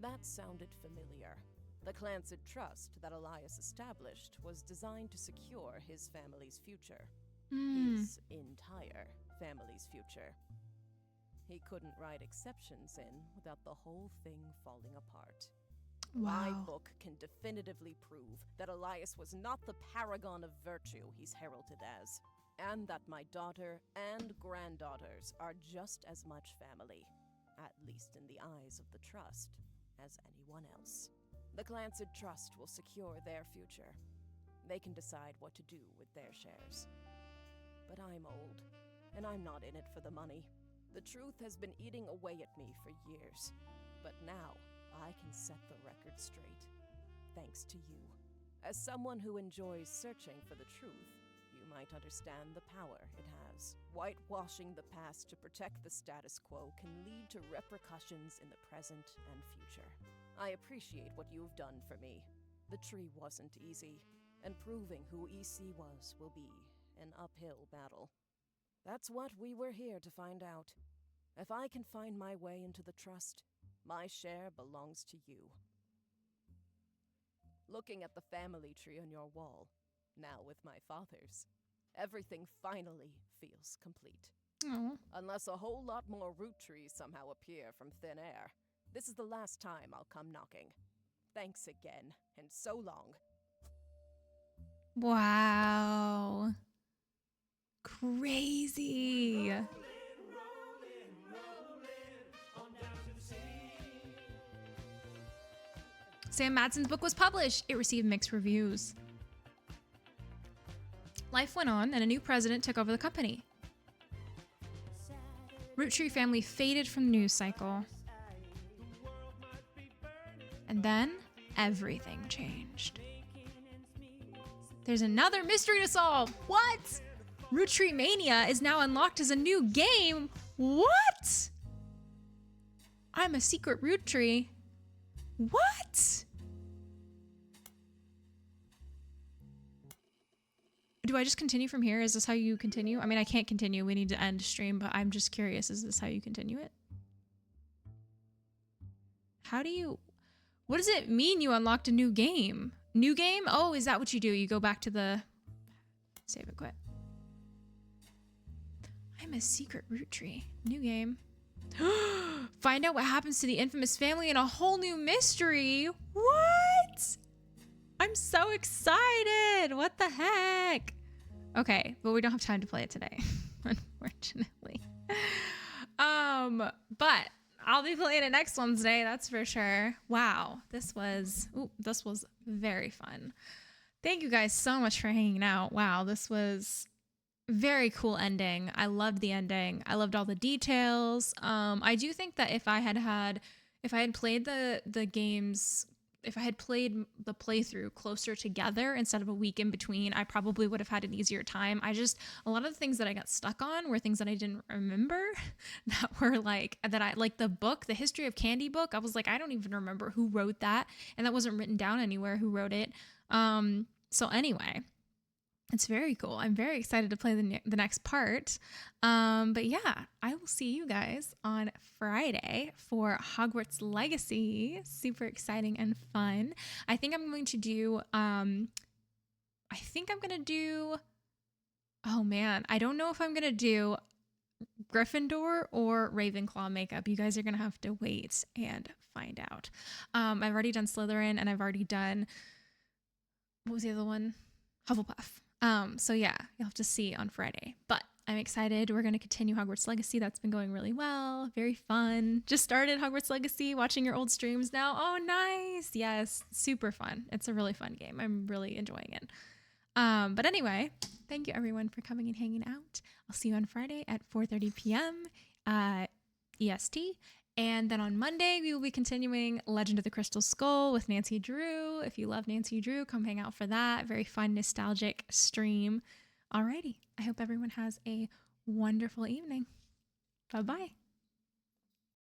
That sounded familiar. The Clancid Trust that Elias established was designed to secure his family's future. His entire family's future. He couldn't write exceptions in without the whole thing falling apart. My Wow. book can definitively prove that Elias was not the paragon of virtue he's heralded as, and that my daughter and granddaughters are just as much family, at least in the eyes of the Trust, as anyone else. The Clancid Trust will secure their future. They can decide what to do with their shares. But I'm old, and I'm not in it for the money. The truth has been eating away at me for years, but now I can set the record straight, thanks to you. As someone who enjoys searching for the truth, you might understand the power it has. Whitewashing the past to protect the status quo can lead to repercussions in the present and future. I appreciate what you've done for me. The tree wasn't easy, and proving who EC was will be an uphill battle. That's what we were here to find out. If I can find my way into the Trust, my share belongs to you. Looking at the family tree on your wall, now with my father's, everything finally feels complete. Oh. Unless a whole lot more Roottrees somehow appear from thin air, this is the last time I'll come knocking. Thanks again, and so long. Wow. Crazy. Sam Madsen's book was published. It received mixed reviews. Life went on, and a new president took over the company. Roottree family faded from the news cycle. And then everything changed. There's another mystery to solve. What? Roottrees Mania is now unlocked as a new game. What? I'm a secret Roottrees. What? Do I just continue from here? Is this how you continue? I mean, I can't continue. We need to end stream, but I'm just curious. Is this how you continue it? How do you... What does it mean you unlocked a new game? New game? Oh, is that what you do? You go back to the... Save and quit. I'm a secret Roottrees. New game. Find out what happens to the infamous family in a whole new mystery. What? I'm so excited. What the heck? Okay, but we don't have time to play it today, unfortunately. But I'll be playing it next Wednesday, that's for sure. Wow, this was very fun. Thank you guys so much for hanging out. Wow, this was very cool ending. I loved the ending. I loved all the details. I do think that if I had played the games, if I had played the playthrough closer together instead of a week in between, I probably would have had an easier time. A lot of the things that I got stuck on were things that I didn't remember that were like the book, the History of Candy book. I was like, I don't even remember who wrote that. And that wasn't written down anywhere who wrote it. So anyway, it's very cool. I'm very excited to play the next part. But yeah, I will see you guys on Friday for Hogwarts Legacy. Super exciting and fun. I think I'm going to do, oh man, I don't know if I'm going to do Gryffindor or Ravenclaw makeup. You guys are going to have to wait and find out. I've already done Slytherin and I've already done, what was the other one? Hufflepuff. So yeah, you'll have to see on Friday, but I'm excited. We're going to continue Hogwarts Legacy. That's been going really well. Very fun. Just started Hogwarts Legacy, watching your old streams now. Oh, nice. Yes. Super fun. It's a really fun game. I'm really enjoying it. But anyway, thank you everyone for coming and hanging out. I'll see you on Friday at 4:30 p.m. EST. And then on Monday, we will be continuing Legend of the Crystal Skull with Nancy Drew. If you love Nancy Drew, come hang out for that. Very fun, nostalgic stream. Alrighty. I hope everyone has a wonderful evening. Bye-bye.